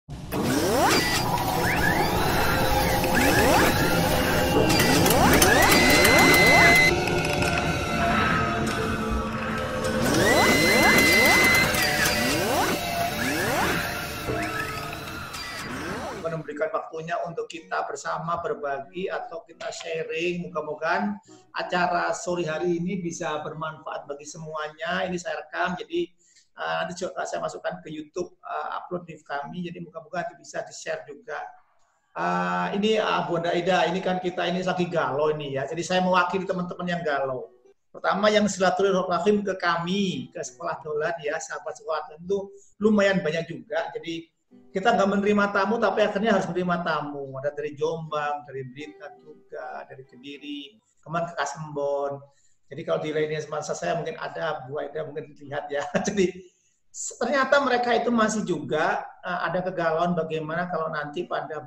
Memberikan waktunya untuk kita bersama berbagi atau kita sharing. Mudah-mudahan acara sore hari ini bisa bermanfaat bagi semuanya. Ini saya rekam, jadi nanti juga saya masukkan ke YouTube upload di kami. Jadi mudah-mudahan bisa di-share juga. Ini Bunda Ida, ini kan kita ini lagi galau ini ya. Jadi saya mewakili teman-teman yang galau. Pertama yang silaturahim ke kami, ke sekolah dolan ya, sahabat sekolah tentu lumayan banyak juga. Jadi kita nggak menerima tamu, tapi akhirnya harus menerima tamu. Ada dari Jombang, dari Blitar juga, dari Kediri, kemarin ke Kasembon. Jadi kalau di lainnya semasa saya mungkin ada, Bu Aida mungkin dilihat ya. Jadi ternyata mereka itu masih juga ada kegalauan bagaimana kalau nanti pada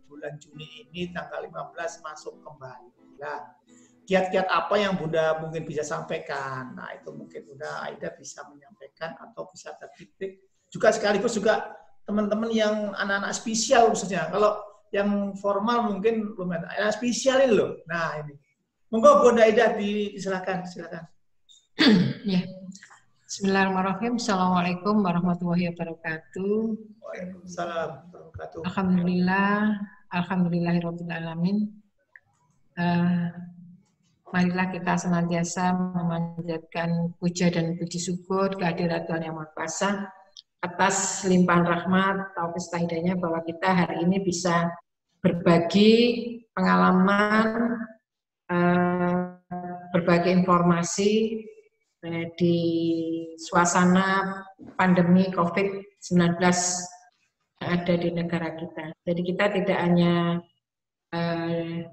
bulan Juni ini tanggal 15 masuk kembali. Nah, kiat-kiat apa yang Bunda mungkin bisa sampaikan? Nah, itu mungkin Bunda Aida bisa menyampaikan atau bisa tertitik. Juga sekaligus juga teman-teman yang anak-anak spesial khususnya. Kalau yang formal mungkin belum ada. Anak spesial ini loh. Nah ini. Monggo Bunda Ida silakan. Ya. Bismillahirrahmanirrahim. Assalamualaikum warahmatullahi wabarakatuh. Waalaikumsalam warahmatullahi wabarakatuh. Alhamdulillahirabbil alamin. Marilah kita senantiasa memanjatkan puja dan puji syukur kehadirat Tuhan Yang Maha Kuasa atas limpahan rahmat atau hidayahnya bahwa kita hari ini bisa berbagi pengalaman, berbagi informasi di suasana pandemi COVID-19 yang ada di negara kita. Jadi kita tidak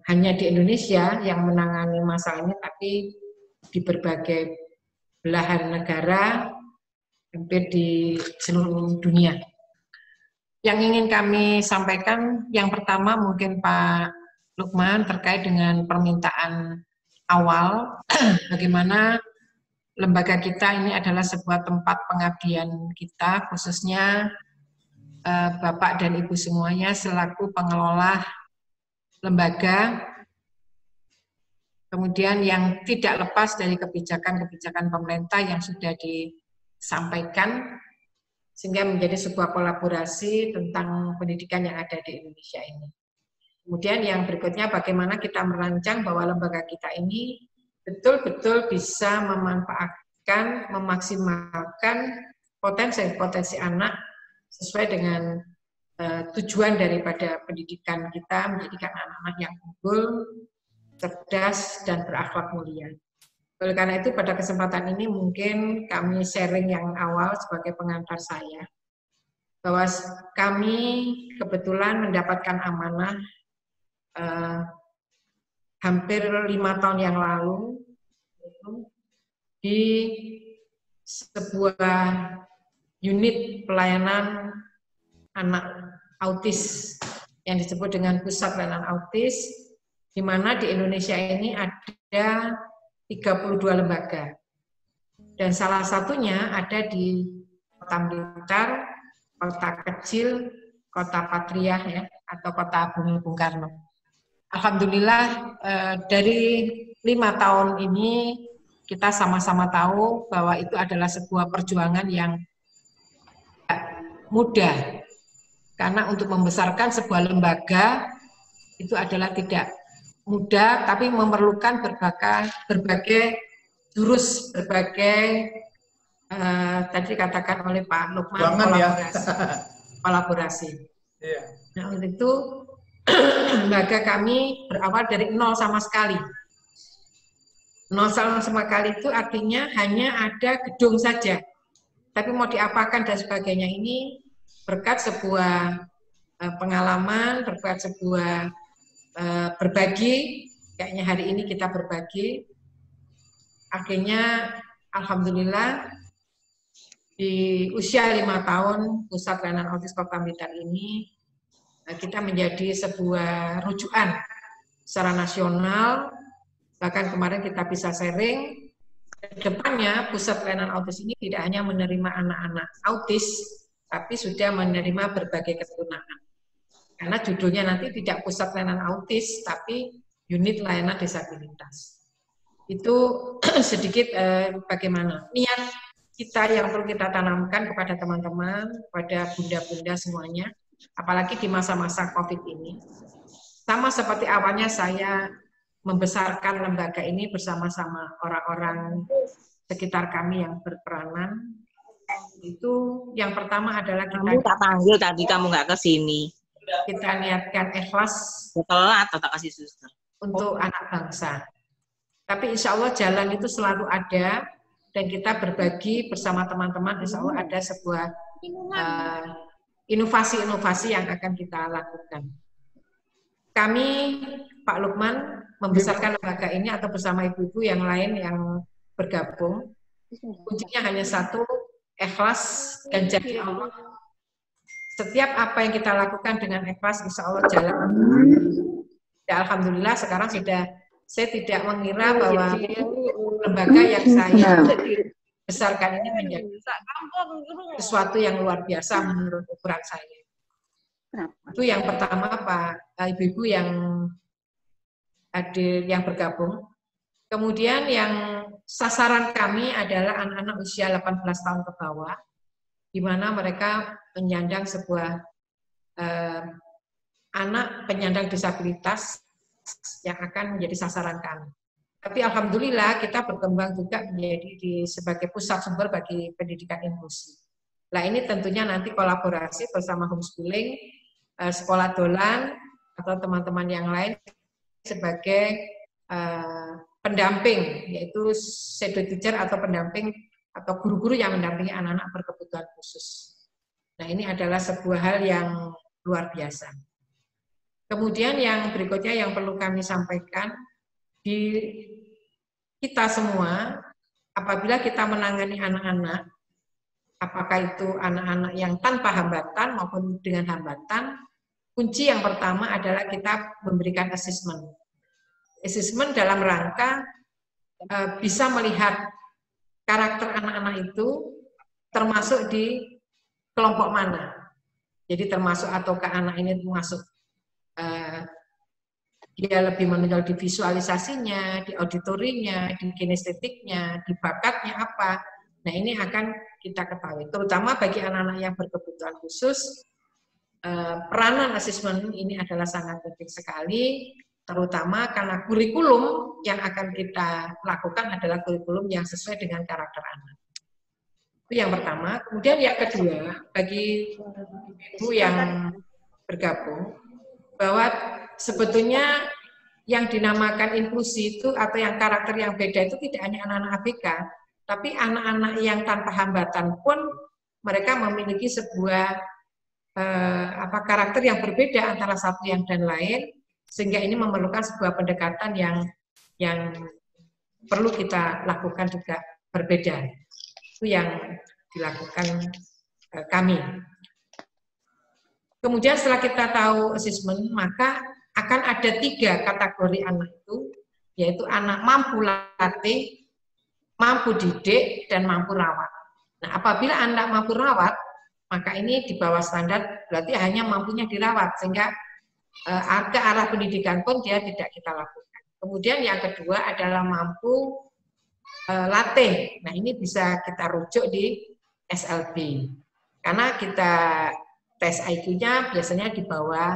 hanya di Indonesia yang menangani masalah ini, tapi di berbagai belahan negara, hampir di seluruh dunia. Yang ingin kami sampaikan, yang pertama mungkin Pak Lukman terkait dengan permintaan awal, bagaimana lembaga kita ini adalah sebuah tempat pengabdian kita, khususnya Bapak dan Ibu semuanya selaku pengelola lembaga, kemudian yang tidak lepas dari kebijakan-kebijakan pemerintah yang sudah disampaikan, sehingga menjadi sebuah kolaborasi tentang pendidikan yang ada di Indonesia ini. Kemudian yang berikutnya bagaimana kita merancang bahwa lembaga kita ini betul-betul bisa memanfaatkan, memaksimalkan potensi-potensi anak sesuai dengan tujuan daripada pendidikan kita, menjadikan anak-anak yang unggul, cerdas, dan berakhlak mulia. Oleh karena itu pada kesempatan ini mungkin kami sharing yang awal sebagai pengantar saya, bahwa kami kebetulan mendapatkan amanah hampir 5 tahun yang lalu di sebuah unit pelayanan anak autis yang disebut dengan Pusat Pelayanan Autis, di mana di Indonesia ini ada 32 lembaga. Dan salah satunya ada di Kota Blitar, kota kecil, kota Patriah ya, atau kota Bumi Bung Karno. Alhamdulillah dari 5 tahun ini kita sama-sama tahu bahwa itu adalah sebuah perjuangan yang mudah. Karena untuk membesarkan sebuah lembaga itu adalah tidak mudah, tapi memerlukan berbagai jurus, berbagai tadi katakan oleh Pak Lukman, kolaborasi. Yeah. Nah, untuk itu lembaga kami berawal dari nol sama sekali. Nol sama sekali itu artinya hanya ada gedung saja. Tapi mau diapakan dan sebagainya ini berkat sebuah pengalaman, berkat sebuah berbagi, kayaknya hari ini kita berbagi, akhirnya alhamdulillah di usia 5 tahun Pusat Pelayanan Autis Kota Blitar ini kita menjadi sebuah rujukan secara nasional. Bahkan kemarin kita bisa sharing, ke depannya Pusat Pelayanan Autis ini tidak hanya menerima anak-anak autis, tapi sudah menerima berbagai keturunan. Karena judulnya nanti tidak pusat layanan autis, tapi unit layanan disabilitas. Itu sedikit bagaimana niat kita yang perlu kita tanamkan kepada teman-teman, kepada bunda-bunda semuanya, apalagi di masa-masa COVID ini. Sama seperti awalnya saya membesarkan lembaga ini bersama-sama orang-orang sekitar kami yang berperanan. Itu yang pertama adalah kamu tak panggil tadi, kamu nggak ke sini. Kita niatkan ikhlas telat atau tak kasih suster untuk anak bangsa. Tapi insya Allah jalan itu selalu ada dan kita berbagi bersama teman-teman. Insya Allah ada sebuah inovasi-inovasi yang akan kita lakukan. Kami, Pak Lukman, membesarkan lembaga ini atau bersama ibu-ibu yang lain yang bergabung. Kuncinya hanya satu, ikhlas dan jadi Allah. Setiap apa yang kita lakukan dengan ikhlas, insya Allah jalan. Ya, alhamdulillah sekarang sudah, saya tidak mengira bahwa lembaga yang saya besarkan ini menjadi sesuatu yang luar biasa menurut ukuran saya. Itu yang pertama, Pak, ibu-ibu yang hadir, yang bergabung. Kemudian yang sasaran kami adalah anak-anak usia 18 tahun ke bawah, di mana mereka penyandang sebuah anak penyandang disabilitas yang akan menjadi sasaran kami. Tapi alhamdulillah kita berkembang juga menjadi sebagai pusat sumber bagi pendidikan inklusi. Nah ini tentunya nanti kolaborasi bersama homeschooling, sekolah dolan atau teman-teman yang lain sebagai pendamping, yaitu shadow teacher atau pendamping atau guru-guru yang mendampingi anak-anak berkebutuhan khusus. Nah ini adalah sebuah hal yang luar biasa. Kemudian yang berikutnya yang perlu kami sampaikan, di kita semua, apabila kita menangani anak-anak, apakah itu anak-anak yang tanpa hambatan maupun dengan hambatan, kunci yang pertama adalah kita memberikan assessment. Assessment dalam rangka bisa melihat karakter anak-anak itu termasuk di kelompok mana. Jadi termasuk ataukah anak ini termasuk dia lebih menonjol di visualisasinya, di auditorinya, di kinestetiknya, di bakatnya apa. Nah ini akan kita ketahui. Terutama bagi anak-anak yang berkebutuhan khusus, peranan asesmen ini adalah sangat penting sekali, terutama karena kurikulum yang akan kita lakukan adalah kurikulum yang sesuai dengan karakter anak. Itu yang pertama. Kemudian yang kedua, bagi ibu yang bergabung, bahwa sebetulnya yang dinamakan inklusi itu atau yang karakter yang beda itu tidak hanya anak-anak ABK, tapi anak-anak yang tanpa hambatan pun mereka memiliki sebuah karakter yang berbeda antara satu yang dan lain, sehingga ini memerlukan sebuah pendekatan yang perlu kita lakukan juga berbeda. Itu yang dilakukan kami. Kemudian setelah kita tahu assessment, maka akan ada 3 kategori anak itu, yaitu anak mampu latih, mampu didik, dan mampu rawat. Nah, apabila anak mampu rawat, maka ini di bawah standar, berarti hanya mampunya dirawat, sehingga ke arah pendidikan pun dia tidak kita lakukan. Kemudian yang kedua adalah mampu latih. Nah, ini bisa kita rujuk di SLB. Karena kita tes IQ-nya biasanya di bawah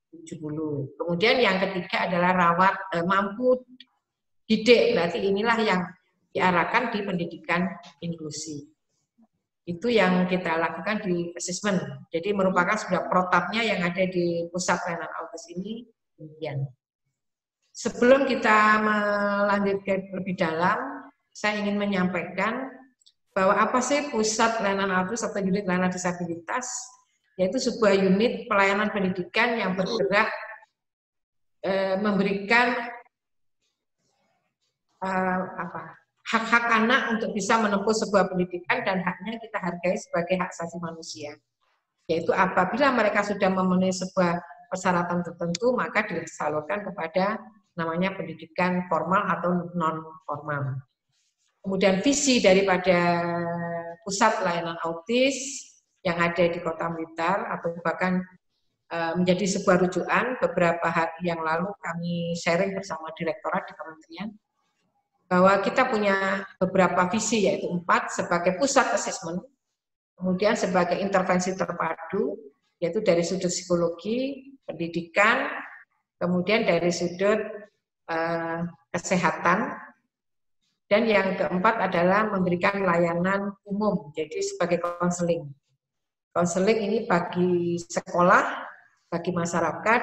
70. Kemudian yang ketiga adalah rawat, mampu didik. Berarti inilah yang diarahkan di pendidikan inklusi. Itu yang kita lakukan di assessment. Jadi merupakan sudah protapnya yang ada di pusat layanan autis ini. Demikian. Sebelum kita melanjutkan lebih dalam, saya ingin menyampaikan bahwa apa sih pusat layanan autis atau unit layanan disabilitas, yaitu sebuah unit pelayanan pendidikan yang bergerak memberikan hak-hak anak untuk bisa menempuh sebuah pendidikan dan haknya kita hargai sebagai hak asasi manusia. Yaitu apabila mereka sudah memenuhi sebuah persyaratan tertentu, maka disalurkan kepada namanya pendidikan formal atau non-formal. Kemudian visi daripada pusat layanan autis yang ada di Kota Blitar atau bahkan menjadi sebuah rujukan. Beberapa hari yang lalu kami sharing bersama Direktorat di Kementerian bahwa kita punya beberapa visi, yaitu 4 sebagai pusat assessment, kemudian sebagai intervensi terpadu, yaitu dari sudut psikologi, pendidikan, kemudian dari sudut kesehatan, dan yang keempat adalah memberikan layanan umum, jadi sebagai konseling. Konseling ini bagi sekolah, bagi masyarakat,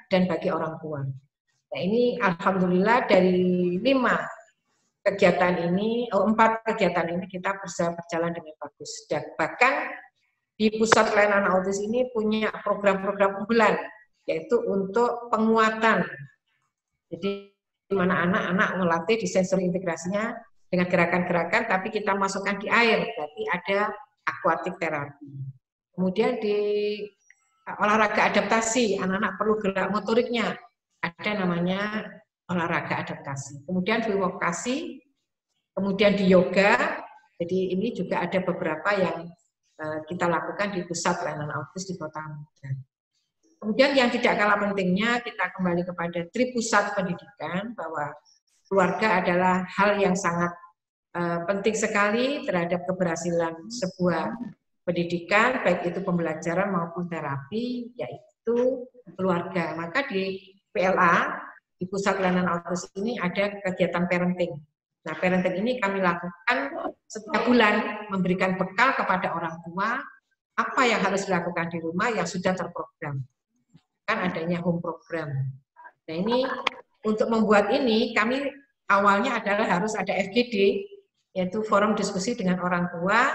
dan bagi orang tua. Nah, ini alhamdulillah dari 4 kegiatan ini kita bisa berjalan dengan bagus. Dan bahkan di pusat pelayanan autis ini punya program-program unggulan, yaitu untuk penguatan. Jadi di mana anak-anak melatih di sensori integrasinya dengan gerakan-gerakan, tapi kita masukkan di air, berarti ada aquatic therapy. Kemudian di olahraga adaptasi, anak-anak perlu gerak motoriknya, ada namanya olahraga adaptasi. Kemudian di vokasi, kemudian di yoga, jadi ini juga ada beberapa yang kita lakukan di pusat pelayanan autis di Kota Blitar. Kemudian yang tidak kalah pentingnya, kita kembali kepada tripusat pendidikan, bahwa keluarga adalah hal yang sangat penting sekali terhadap keberhasilan sebuah pendidikan, baik itu pembelajaran maupun terapi, yaitu keluarga. Maka di PLA, di Pusat Pelayanan Autis ini ada kegiatan parenting. Nah, parenting ini kami lakukan setiap bulan, memberikan bekal kepada orang tua, apa yang harus dilakukan di rumah yang sudah terprogram. Kan adanya home program. Nah, ini untuk membuat ini, kami awalnya adalah harus ada FGD, yaitu forum diskusi dengan orang tua,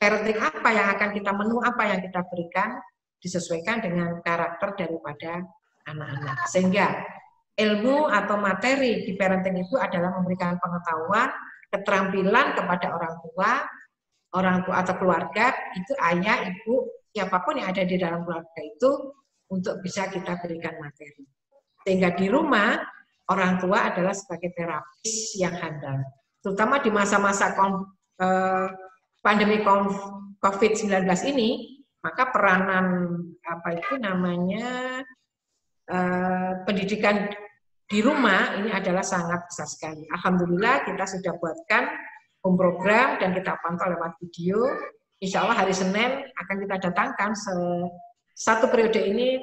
parenting apa yang akan kita, menu apa yang kita berikan, disesuaikan dengan karakter daripada anak-anak. Sehingga ilmu atau materi di parenting itu adalah memberikan pengetahuan, keterampilan kepada orang tua atau keluarga, itu ayah, ibu, siapapun yang ada di dalam keluarga itu, untuk bisa kita berikan materi. Sehingga di rumah, orang tua adalah sebagai terapis yang handal. Terutama di masa-masa pandemi COVID-19 ini, maka peranan pendidikan di rumah ini adalah sangat besar sekali. Alhamdulillah kita sudah buatkan home program dan kita pantau lewat video. Insya Allah hari Senin akan kita datangkan satu periode ini,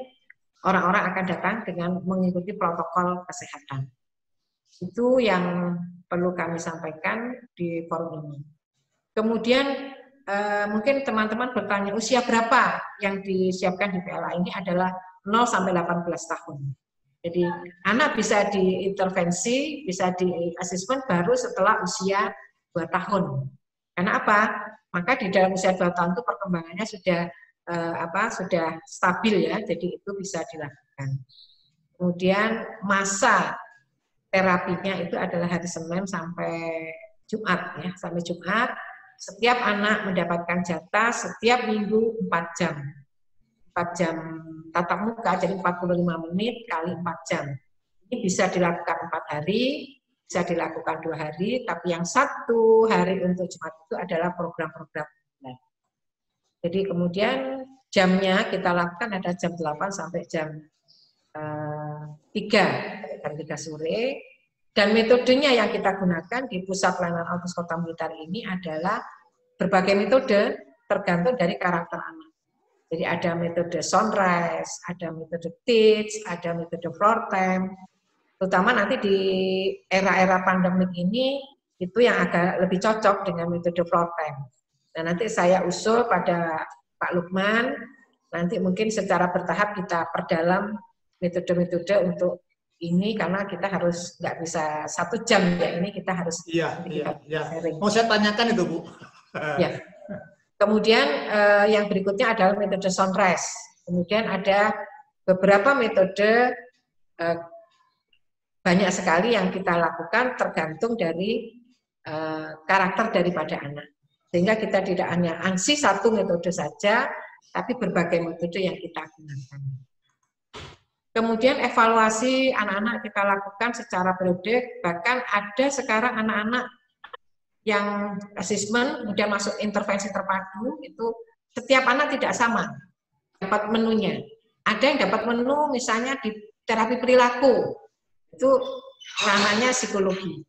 orang-orang akan datang dengan mengikuti protokol kesehatan. Itu yang perlu kami sampaikan di forum ini. Kemudian mungkin teman-teman bertanya, usia berapa yang disiapkan di PLA ini adalah 0 sampai 18 tahun. Jadi anak bisa diintervensi, bisa di-asesmen baru setelah usia 2 tahun. Karena apa? Maka di dalam usia 2 tahun itu perkembangannya sudah stabil ya, jadi itu bisa dilakukan. Kemudian masa terapinya itu adalah hari Senin sampai Jumat ya, sampai Jumat. Setiap anak mendapatkan jatah setiap minggu 4 jam. 4 jam tatap muka, jadi 45 menit kali 4 jam. Ini bisa dilakukan 4 hari, bisa dilakukan 2 hari, tapi yang 1 hari untuk Jumat itu adalah program-program. Jadi kemudian jamnya kita lakukan ada jam 8 sampai jam 3 sore. Dan metodenya yang kita gunakan di Pusat Pelayanan Autis Kota Blitar ini adalah berbagai metode tergantung dari karakter anak. Jadi ada metode sunrise, ada metode teach, ada metode floor time. Terutama nanti di era-era pandemik ini, itu yang agak lebih cocok dengan metode floor time. Nah, nanti saya usul pada Pak Lukman, nanti mungkin secara bertahap kita perdalam metode-metode untuk ini, karena kita harus nggak bisa 1 jam ya, ini kita harus sharing. Mau saya tanyakan itu, Bu. Ya. Kemudian yang berikutnya adalah metode sunrise. Kemudian ada beberapa metode, banyak sekali yang kita lakukan tergantung dari karakter daripada anak. Sehingga kita tidak hanya angsi 1 metode saja, tapi berbagai metode yang kita gunakan. Kemudian evaluasi anak-anak kita lakukan secara periodik, bahkan ada sekarang anak-anak yang asesmen, kemudian masuk intervensi terpadu, itu setiap anak tidak sama dapat menunya. Ada yang dapat menu misalnya di terapi perilaku, itu ranahnya psikologi.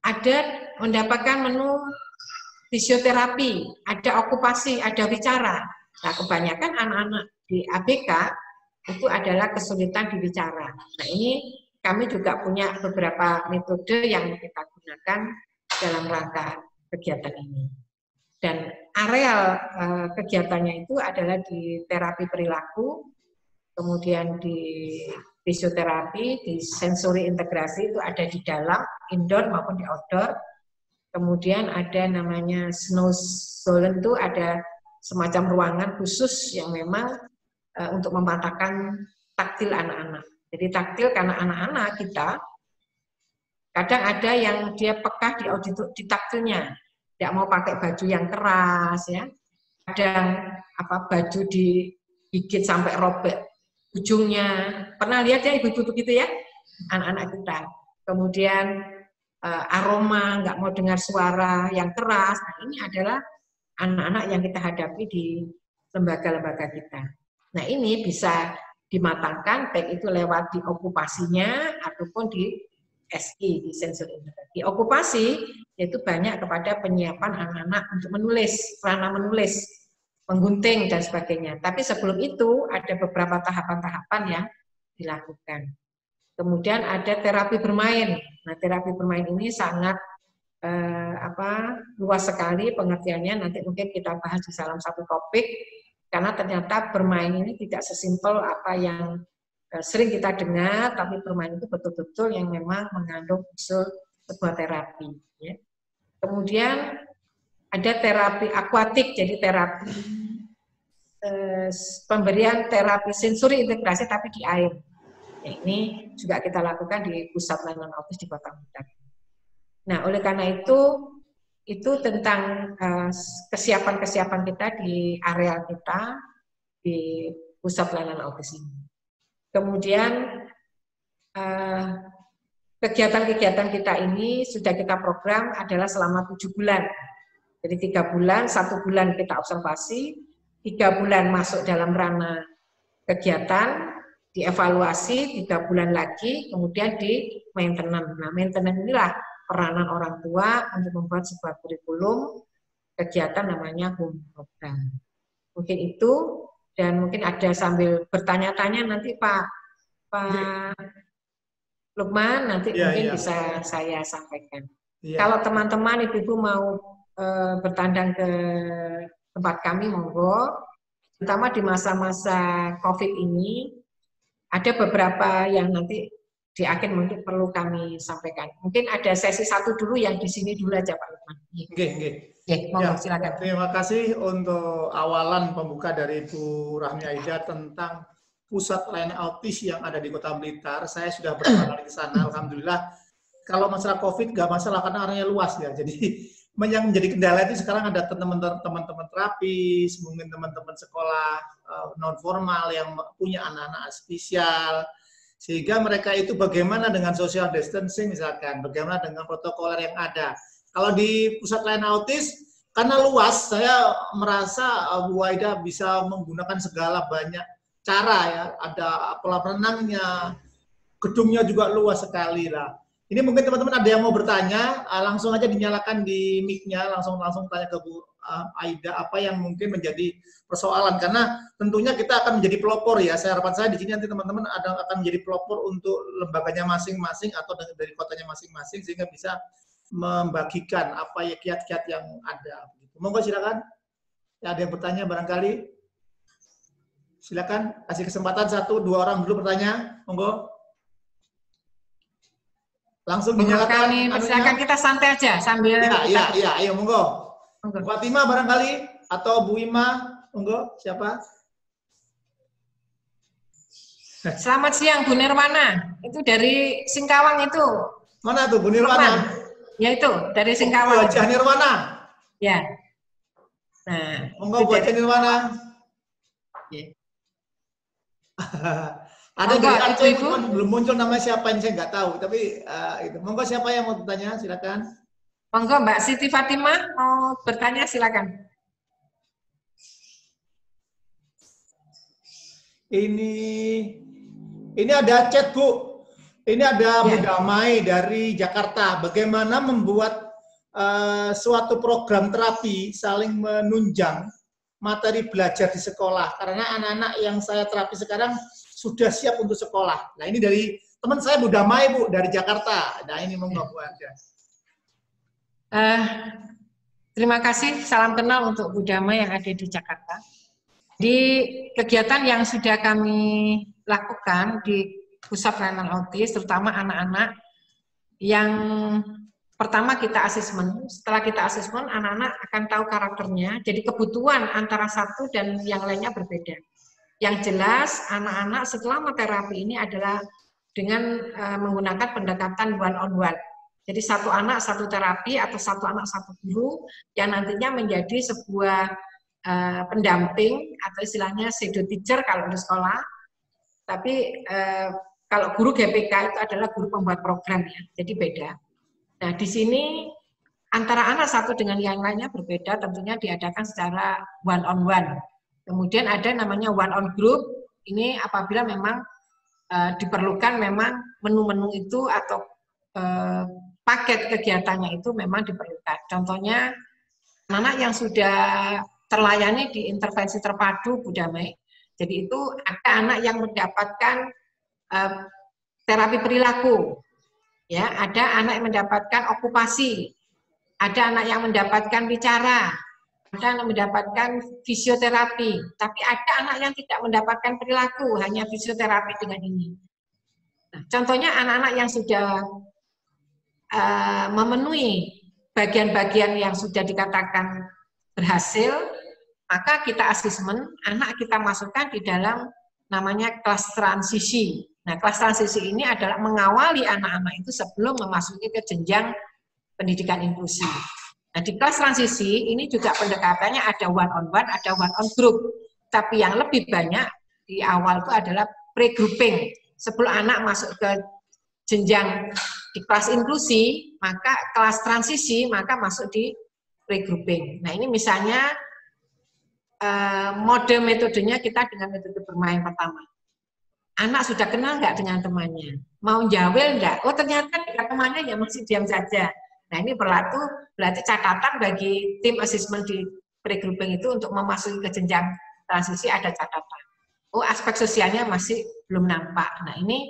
Ada mendapatkan menu fisioterapi, ada okupasi, ada bicara. Nah, kebanyakan anak-anak di ABK itu adalah kesulitan berbicara. Nah, ini kami juga punya beberapa metode yang kita gunakan dalam rangka kegiatan ini. Dan areal kegiatannya itu adalah di terapi perilaku, kemudian di fisioterapi, di sensori integrasi itu ada di dalam, indoor maupun di outdoor. Kemudian ada namanya snow zone, itu ada semacam ruangan khusus yang memang untuk mematahkan taktil anak-anak. Jadi taktil karena anak-anak kita kadang ada yang dia peka di taktilnya, tidak mau pakai baju yang keras, ya. Kadang baju digigit sampai robek ujungnya. Pernah lihat ya ibu-ibu begitu ya, anak-anak kita. Kemudian aroma, nggak mau dengar suara yang keras. Nah, ini adalah anak-anak yang kita hadapi di lembaga-lembaga kita. Nah, ini bisa dimatangkan baik itu lewat di okupasinya ataupun di SI, di sensori integrasi. Di okupasi yaitu banyak kepada penyiapan anak-anak untuk menulis, ranah menulis, menggunting dan sebagainya. Tapi sebelum itu ada beberapa tahapan-tahapan yang dilakukan. Kemudian ada terapi bermain. Nah, terapi bermain ini sangat luas sekali pengertiannya. Nanti mungkin kita bahas di dalam satu topik. Karena ternyata bermain ini tidak sesimpel apa yang sering kita dengar, tapi bermain itu betul-betul yang memang mengandung unsur sebuah terapi. Ya. Kemudian ada terapi akuatik, jadi terapi pemberian terapi sensori integrasi tapi di air. Ya, ini juga kita lakukan di Pusat Layanan Autis di Kota Medan. Nah, oleh karena itu tentang kesiapan-kesiapan kita di area kita di Pusat Layanan Autis ini. Kemudian kegiatan-kegiatan kita ini sudah kita program adalah selama 7 bulan. Jadi 3 bulan, 1 bulan kita observasi, 3 bulan masuk dalam ranah kegiatan, dievaluasi 3 bulan lagi, kemudian di maintenance. Nah, maintenance inilah peranan orang tua untuk membuat sebuah kurikulum kegiatan namanya home program. Mungkin itu, dan mungkin ada sambil bertanya-tanya nanti Pak Lukman nanti mungkin bisa saya sampaikan. Kalau teman-teman ibu-ibu mau bertandang ke tempat kami, monggo. Terutama di masa-masa COVID ini, ada beberapa yang nanti di akhir mungkin perlu kami sampaikan. Mungkin ada sesi 1 dulu yang di sini dulu aja Pak Lukman. Monggo, silakan. Terima kasih untuk awalan pembuka dari Bu Rahmi Aida tentang Pusat Layanan Autis yang ada di Kota Blitar. Saya sudah beberapa kali ke sana, alhamdulillah. Kalau masalah COVID nggak masalah karena areanya luas ya. Jadi yang menjadi kendala itu sekarang ada teman-teman terapis, mungkin teman-teman sekolah non formal yang punya anak-anak spesial, sehingga mereka itu bagaimana dengan social distancing misalkan, bagaimana dengan protokoler yang ada. Kalau di Pusat Layanan Autis karena luas, saya merasa Bu Aida bisa menggunakan segala banyak cara ya. Ada kolam renangnya, gedungnya juga luas sekali lah. Ini mungkin teman-teman ada yang mau bertanya, langsung aja dinyalakan di mic-nya, langsung tanya ke Bu Aida apa yang mungkin menjadi persoalan, karena tentunya kita akan menjadi pelopor ya. Harapan saya di sini nanti teman-teman akan menjadi pelopor untuk lembaganya masing-masing atau dari kotanya masing-masing sehingga bisa membagikan apa ya kiat-kiat yang ada. Monggo silakan. Ya, ada yang bertanya barangkali. Silakan kasih kesempatan 1-2 orang dulu bertanya. Monggo. Langsung dinyalakan. Silakan kita santai aja sambil. Iya, ayo monggo. Bu Fatima barangkali atau Bu Ima, monggo siapa? Selamat siang Bu Nirwana. Itu dari Singkawang itu. Mana tuh Bu Nirwana? Ya itu dari Singkawang. Bu Haja Nirwana. Ya. Nah, monggo Bu Haja Nirwana. Ya. Ada dari Aceh, belum muncul nama siapa yang saya nggak tahu, tapi itu. Monggo siapa yang mau bertanya, silakan. Monggo Mbak Siti Fatimah mau bertanya, silakan. Ini ada chat, Bu. Ini ada Bu Damai dari Jakarta. Bagaimana membuat suatu program terapi saling menunjang materi belajar di sekolah. Karena anak-anak yang saya terapi sekarang sudah siap untuk sekolah. Nah, ini dari teman saya Bu Damai, Bu, dari Jakarta. Nah, ini mau Bu Anda. Terima kasih. Salam kenal untuk Bu Damai yang ada di Jakarta. Di kegiatan yang sudah kami lakukan di pusat pelayanan autis, terutama anak-anak yang pertama kita asesmen. Setelah kita asesmen, anak-anak akan tahu karakternya. Jadi kebutuhan antara satu dan yang lainnya berbeda. Yang jelas, anak-anak setelah terapi ini adalah dengan menggunakan pendekatan one on one. Jadi satu anak satu terapi atau satu anak satu guru yang nantinya menjadi sebuah pendamping atau istilahnya shadow teacher kalau di sekolah. Tapi kalau guru GPK itu adalah guru pembuat program ya, jadi beda. Nah di sini antara anak satu dengan yang lainnya berbeda, tentunya diadakan secara one on one. Kemudian ada namanya one on group. Ini apabila memang diperlukan memang menu-menu itu atau paket kegiatannya itu memang diperlukan. Contohnya anak yang sudah terlayani di intervensi terpadu Bu Damai. Jadi itu ada anak yang mendapatkan terapi perilaku, ya, ada anak yang mendapatkan okupasi, ada anak yang mendapatkan bicara, ada yang mendapatkan fisioterapi, tapi ada anak yang tidak mendapatkan perilaku, hanya fisioterapi dengan ini. Nah, contohnya anak-anak yang sudah memenuhi bagian-bagian yang sudah dikatakan berhasil, maka kita asesmen, anak kita masukkan di dalam namanya kelas transisi. Nah, kelas transisi ini adalah mengawali anak-anak itu sebelum memasuki ke jenjang pendidikan inklusi. Nah, di kelas transisi ini juga pendekatannya ada one on one, ada one on group. Tapi yang lebih banyak di awal itu adalah pre-grouping. Sebelum anak masuk ke jenjang di kelas inklusi, maka kelas transisi, maka masuk di pre-grouping. Nah, ini misalnya mode metodenya kita dengan metode bermain pertama. Anak sudah kenal nggak dengan temannya? Mau jawel nggak? Oh ternyata dengan temannya ya masih diam saja. Nah ini berarti catatan bagi tim asesmen di pre-grouping itu untuk memasuki ke jenjang transisi ada catatan. Oh aspek sosialnya masih belum nampak. Nah ini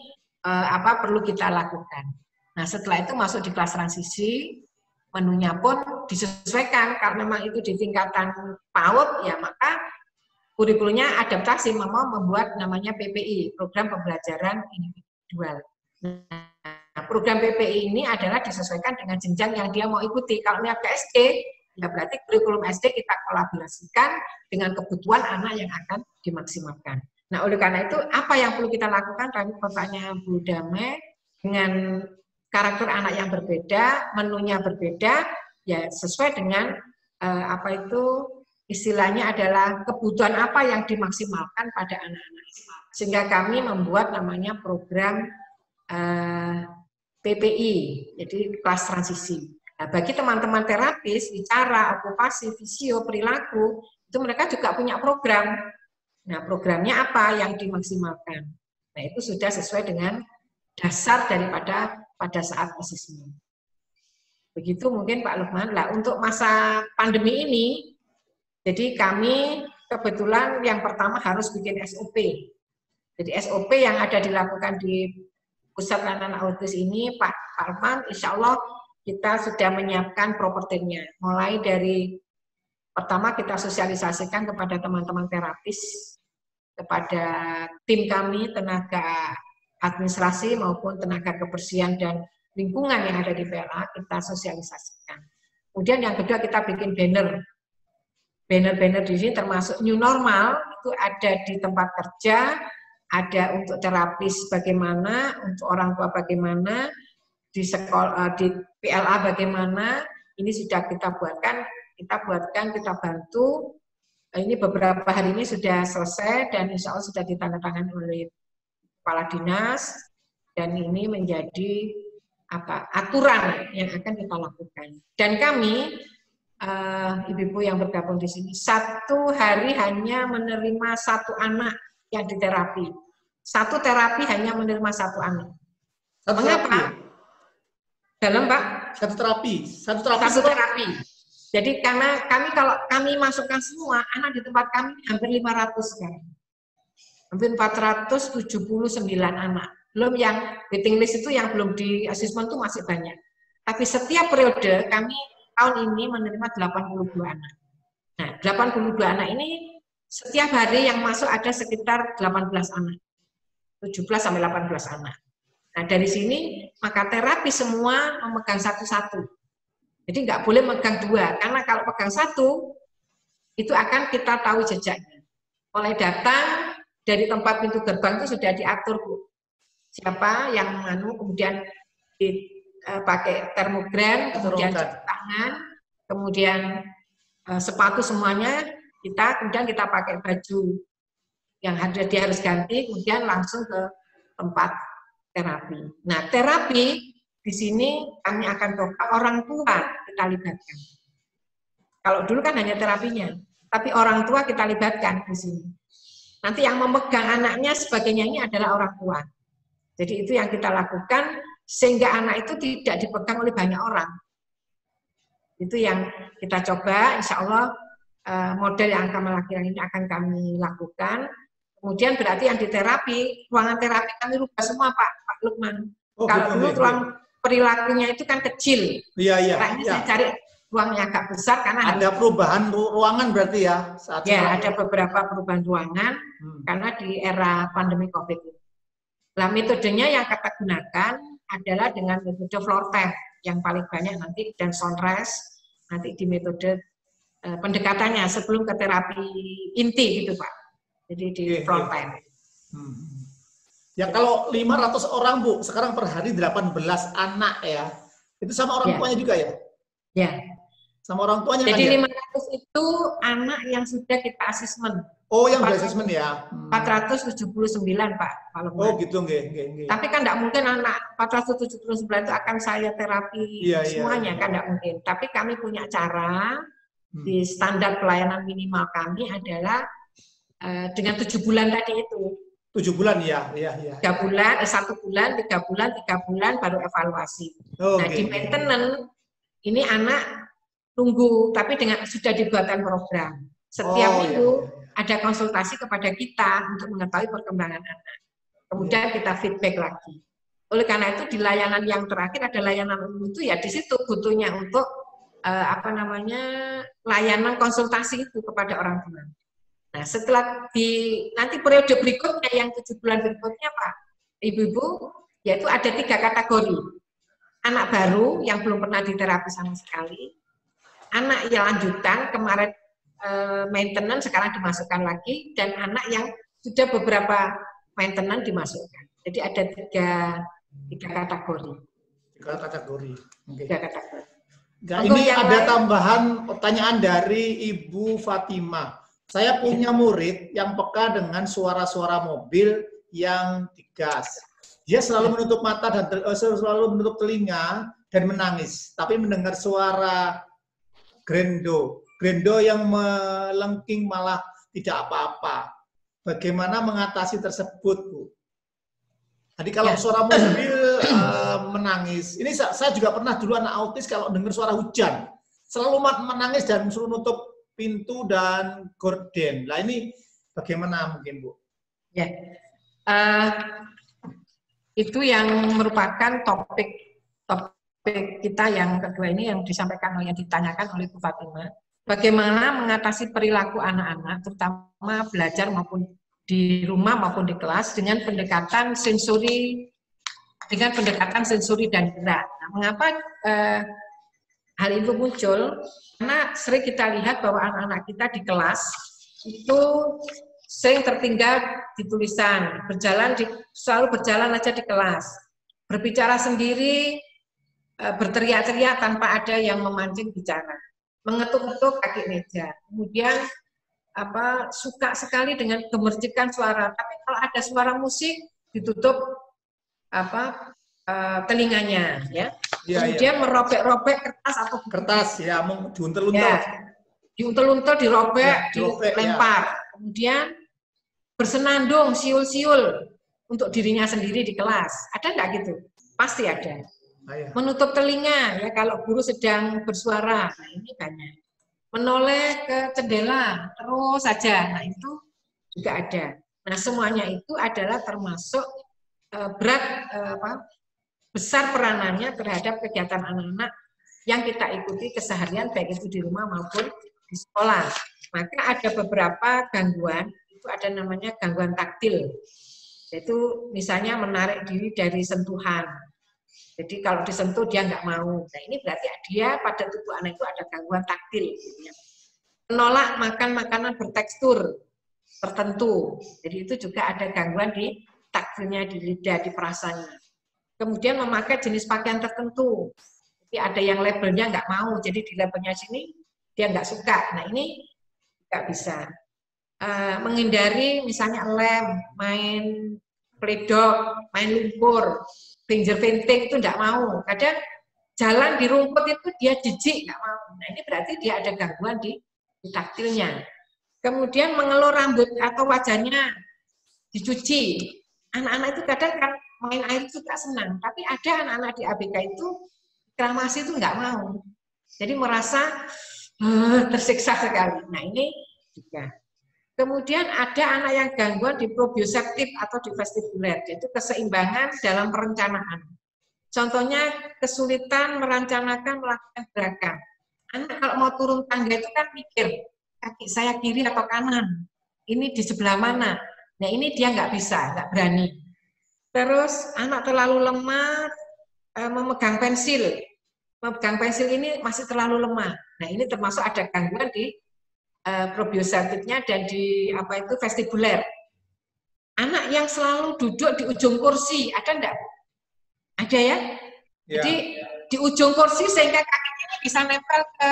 perlu kita lakukan. Nah setelah itu masuk di kelas transisi, menunya pun disesuaikan karena memang itu di tingkatan PAUD ya maka kurikulumnya adaptasi mau membuat namanya PPI, program pembelajaran individual. Nah, program PPI ini adalah disesuaikan dengan jenjang yang dia mau ikuti. Kalau dia ke SD, ya berarti kurikulum SD kita kolaborasikan dengan kebutuhan anak yang akan dimaksimalkan. Nah, oleh karena itu apa yang perlu kita lakukan? Tadi pertanyaan Bu Damai dengan karakter anak yang berbeda, menunya berbeda, ya sesuai dengan istilahnya adalah kebutuhan apa yang dimaksimalkan pada anak-anak. Sehingga kami membuat namanya program PPI, jadi kelas transisi. Nah, bagi teman-teman terapis, bicara, okupasi, fisio, perilaku, itu mereka juga punya program. Nah, programnya apa yang dimaksimalkan? Nah, itu sudah sesuai dengan dasar daripada pada saat asesmen. Begitu mungkin Pak Lukman. Lah untuk masa pandemi ini, jadi kami kebetulan yang pertama harus bikin SOP. Jadi SOP yang ada dilakukan di pusat pelayanan autis ini, Pak Lukman, insya Allah kita sudah menyiapkan propertinya. Mulai dari pertama kita sosialisasikan kepada teman-teman terapis, kepada tim kami, tenaga administrasi maupun tenaga kebersihan dan lingkungan yang ada di PLA, kita sosialisasikan. Kemudian yang kedua kita bikin banner. Banner-banner di sini termasuk new normal, itu ada di tempat kerja, ada untuk terapis bagaimana, untuk orang tua bagaimana, di sekolah, di PLA bagaimana, ini sudah kita buatkan, kita bantu. Ini beberapa hari ini sudah selesai dan insya Allah sudah ditandatangani oleh Kepala Dinas dan ini menjadi aturan yang akan kita lakukan. Dan kami ibu-ibu yang bergabung di sini 1 hari hanya menerima 1 anak yang diterapi. Satu terapi hanya menerima 1 anak. Satu Mengapa? terapi, ya? Dalam Pak? Satu terapi. Satu terapi. Jadi karena kalau kami masukkan semua, anak di tempat kami hampir 500 sekarang. Hampir 479 anak. Belum yang waiting list itu yang belum di asesmen itu masih banyak. Tapi setiap periode kami tahun ini menerima 82 anak. Nah, 82 anak ini setiap hari yang masuk ada sekitar 18 anak. 17 sampai 18 anak. Nah, dari sini maka terapi semua memegang satu-satu. Jadi nggak boleh megang 2, karena kalau pegang 1 itu akan kita tahu jejaknya. Mulai datang dari tempat pintu gerbang itu sudah diatur, Bu. Siapa yang kemudian dipakai termogram, kemudian cuci tangan, kemudian sepatu semuanya kemudian kita pakai baju yang dia harus ganti, kemudian langsung ke tempat terapi. Nah, terapi di sini kami akan coba orang tua kita libatkan. Kalau dulu kan hanya terapinya, tapi orang tua kita libatkan di sini. Nanti yang memegang anaknya sebagainya ini adalah orang tua. Jadi itu yang kita lakukan sehingga anak itu tidak dipegang oleh banyak orang. Itu yang kita coba, insya Allah model yang kami lakukan ini akan kami lakukan. Kemudian berarti yang diterapi, ruangan terapi kami rubah semua Pak Lukman. Oh, kalau dulu ruang perilakunya itu kan kecil. Iya. Nah, ini saya cari ruangnya agak besar karena ada perubahan ruangan berarti ya saat ya ada beberapa perubahan ruangan karena di era pandemi COVID ini. Nah, metodenya yang kita gunakan adalah dengan metode floor time yang paling banyak nanti dan sunrise nanti di metode pendekatannya sebelum ke terapi inti gitu Pak. Jadi di floor time. Ya kalau 500 orang Bu, sekarang per hari 18 anak ya. Itu sama orang tuanya juga ya? Ya. Sama orang tuanya. Jadi kan, 500 itu anak yang sudah kita asesmen. Oh, yang di asesmen ya. 479 Pak. Kalau oh gitu, nggih. Tapi kan tidak mungkin anak 479 itu akan saya terapi semuanya, kan tidak mungkin. Tapi kami punya cara di standar pelayanan minimal kami adalah dengan 7 bulan tadi itu. 7 bulan ya. 3 bulan, 1 bulan, 3 bulan, 3 bulan baru evaluasi. Nah di maintenance ini anak tunggu, tapi sudah dibuatkan program. Setiap minggu ada konsultasi kepada kita untuk mengetahui perkembangan anak. Kemudian kita feedback lagi. Oleh karena itu di layanan yang terakhir ada layanan umum itu ya di situ butuhnya untuk layanan konsultasi itu kepada orang tua. Nah, setelah nanti periode berikutnya yang 7 bulan berikutnya Pak, Ibu-ibu, yaitu ada 3 kategori. Anak baru yang belum pernah diterapi sama sekali, anak yang lanjutan kemarin maintenance sekarang dimasukkan lagi, dan anak yang sudah beberapa maintenance dimasukkan. Jadi ada 3 kategori. 3 kategori. Okay. 3 kategori. Nah, ini ada tambahan pertanyaan dari Ibu Fatima. Saya punya murid yang peka dengan suara-suara mobil yang digas. Dia selalu menutup mata dan selalu menutup telinga dan menangis. Tapi mendengar suara grendo yang melengking malah tidak apa-apa. Bagaimana mengatasi tersebut, Bu? Jadi kalau suara mobil menangis, ini saya juga pernah dulu anak autis kalau dengar suara hujan, selalu menangis dan suruh nutup pintu dan gorden. Nah ini bagaimana mungkin Bu? Ya, itu yang merupakan topik kita yang kedua ini yang disampaikan yang ditanyakan oleh Bu Fatima. Bagaimana mengatasi perilaku anak-anak, terutama belajar maupun di rumah maupun di kelas dengan pendekatan sensori dan gerak. Nah, mengapa hal itu muncul? Karena sering kita lihat bahwa anak-anak kita di kelas itu sering tertinggal di tulisan, selalu berjalan aja di kelas, berbicara sendiri, berteriak-teriak tanpa ada yang memancing bicara, mengetuk-ketuk kaki meja, kemudian suka sekali dengan gemercikan suara, tapi kalau ada suara musik ditutup telinganya, ya. Kemudian merobek-robek kertas atau kertas, ya, diuntel-untel. Ya, diuntel-untel, dirobek, dilempar. Kemudian bersenandung, siul-siul untuk dirinya sendiri di kelas. Ada nggak gitu? Pasti ada. Menutup telinga, ya kalau guru sedang bersuara, nah ini banyak. Menoleh ke jendela, terus saja, nah itu juga ada. Nah semuanya itu adalah termasuk besar peranannya terhadap kegiatan anak-anak yang kita ikuti keseharian, baik itu di rumah maupun di sekolah. Maka ada beberapa gangguan, itu ada namanya gangguan taktil. Yaitu misalnya menarik diri dari sentuhan. Jadi kalau disentuh dia nggak mau. Nah ini berarti dia pada tubuh anak itu ada gangguan taktil. Menolak makan makanan bertekstur tertentu. Jadi itu juga ada gangguan di taktilnya, di lidah, di perasanya. Kemudian memakai jenis pakaian tertentu. Jadi ada yang labelnya nggak mau, jadi di labelnya sini dia nggak suka. Nah ini nggak bisa. Menghindari misalnya lem, main pledok, main lumpur, finger painting itu nggak mau. Kadang jalan di rumput itu dia jijik, nggak mau. Nah ini berarti dia ada gangguan di taktilnya. Kemudian mengelur rambut atau wajahnya dicuci. Anak-anak itu kadang kan main air itu tak senang, tapi ada anak-anak di ABK itu reklamasi itu nggak mau. Jadi merasa tersiksa sekali. Nah ini juga. Kemudian ada anak yang gangguan di proprioseptif atau di vestibuler, yaitu keseimbangan dalam perencanaan. Contohnya kesulitan merencanakan melakukan gerakan. Anak kalau mau turun tangga itu kan mikir, kaki saya kiri atau kanan, ini di sebelah mana. Nah ini dia nggak bisa, nggak berani. Terus anak terlalu lemah memegang pensil. Memegang pensil ini masih terlalu lemah. Nah ini termasuk ada gangguan di proprioseptifnya dan di vestibuler. Anak yang selalu duduk di ujung kursi, ada enggak? Ada ya? Jadi di ujung kursi sehingga kakinya bisa nempel ke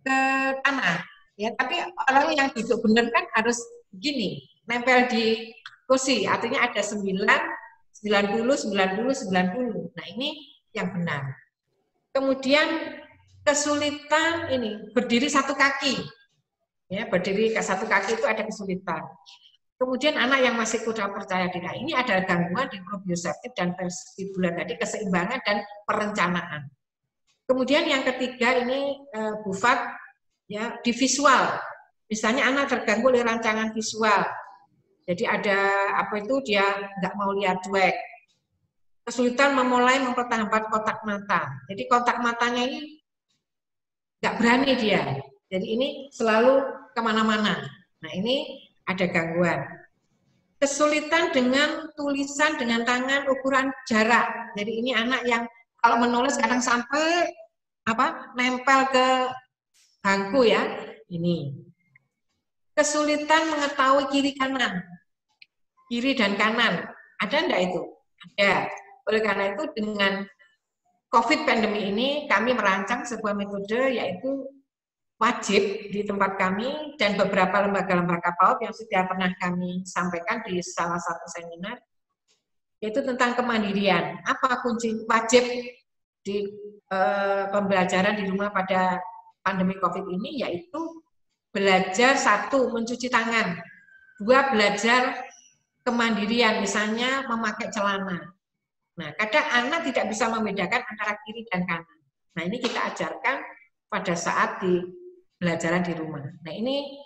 ke tanah. Ya, tapi orang yang duduk benar kan harus begini, nempel di kursi. Artinya ada 9, 90, 90, 90. Nah, ini yang benar. Kemudian kesulitan ini berdiri satu kaki. Ya, berdiri ke satu kaki itu ada kesulitan. Kemudian anak yang masih kurang percaya diri, ini ada gangguan di proprioseptif dan vestibuler, jadi keseimbangan dan perencanaan. Kemudian yang ketiga ini Bufat, ya di visual. Misalnya anak terganggu oleh rancangan visual. Jadi ada dia nggak mau lihat cuek. Kesulitan memulai mempertahankan kontak mata. Jadi kontak matanya ini nggak berani dia. Jadi ini selalu kemana-mana. Nah ini ada gangguan. Kesulitan dengan tulisan dengan tangan ukuran jarak. Jadi ini anak yang kalau menulis kadang sampai nempel ke bangku ya. Ini. Kesulitan mengetahui kiri kanan. Kiri dan kanan. Ada enggak itu? Ada. Oleh karena itu dengan COVID pandemi ini kami merancang sebuah metode yaitu wajib di tempat kami dan beberapa lembaga-lembaga PAUD yang sudah pernah kami sampaikan di salah satu seminar, yaitu tentang kemandirian. Apa kunci wajib di pembelajaran di rumah pada pandemi COVID ini, yaitu belajar 1, mencuci tangan, 2, belajar kemandirian, misalnya memakai celana. Nah, kadang anak tidak bisa membedakan antara kiri dan kanan. Nah, ini kita ajarkan pada saat di pelajaran di rumah. Nah ini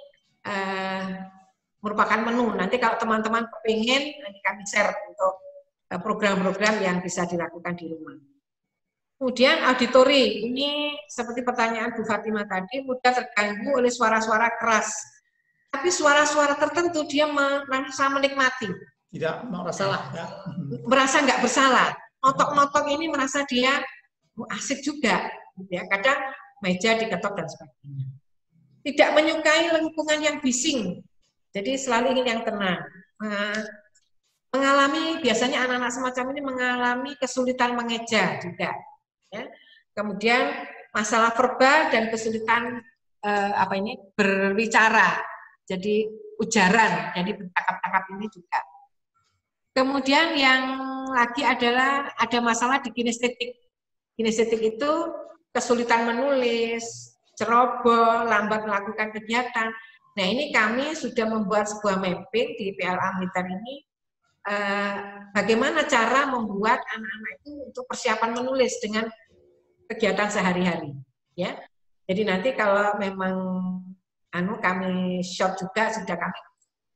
merupakan menu. Nanti kalau teman-teman kepingin, nanti kami share untuk program-program yang bisa dilakukan di rumah. Kemudian auditori, ini seperti pertanyaan Bu Fatimah tadi, mudah terganggu oleh suara-suara keras. Tapi suara-suara tertentu dia merasa menikmati. Tidak merasa salah. Ya. Merasa nggak bersalah. Notok-notok ini merasa dia asik juga. Ya, kadang meja diketok dan sebagainya. Tidak menyukai lingkungan yang bising, jadi selalu ingin yang tenang. Mengalami biasanya anak-anak semacam ini mengalami kesulitan mengeja juga. Ya. Kemudian masalah verbal dan kesulitan berbicara, jadi ujaran, jadi bercakap-cakap ini juga. Kemudian yang lagi adalah ada masalah di kinestetik. Kinestetik itu kesulitan menulis, ceroboh, lambat melakukan kegiatan. Nah, ini kami sudah membuat sebuah mapping di PLA Militer ini, bagaimana cara membuat anak-anak itu untuk persiapan menulis dengan kegiatan sehari-hari, ya. Jadi nanti kalau memang kami shot juga, sudah kami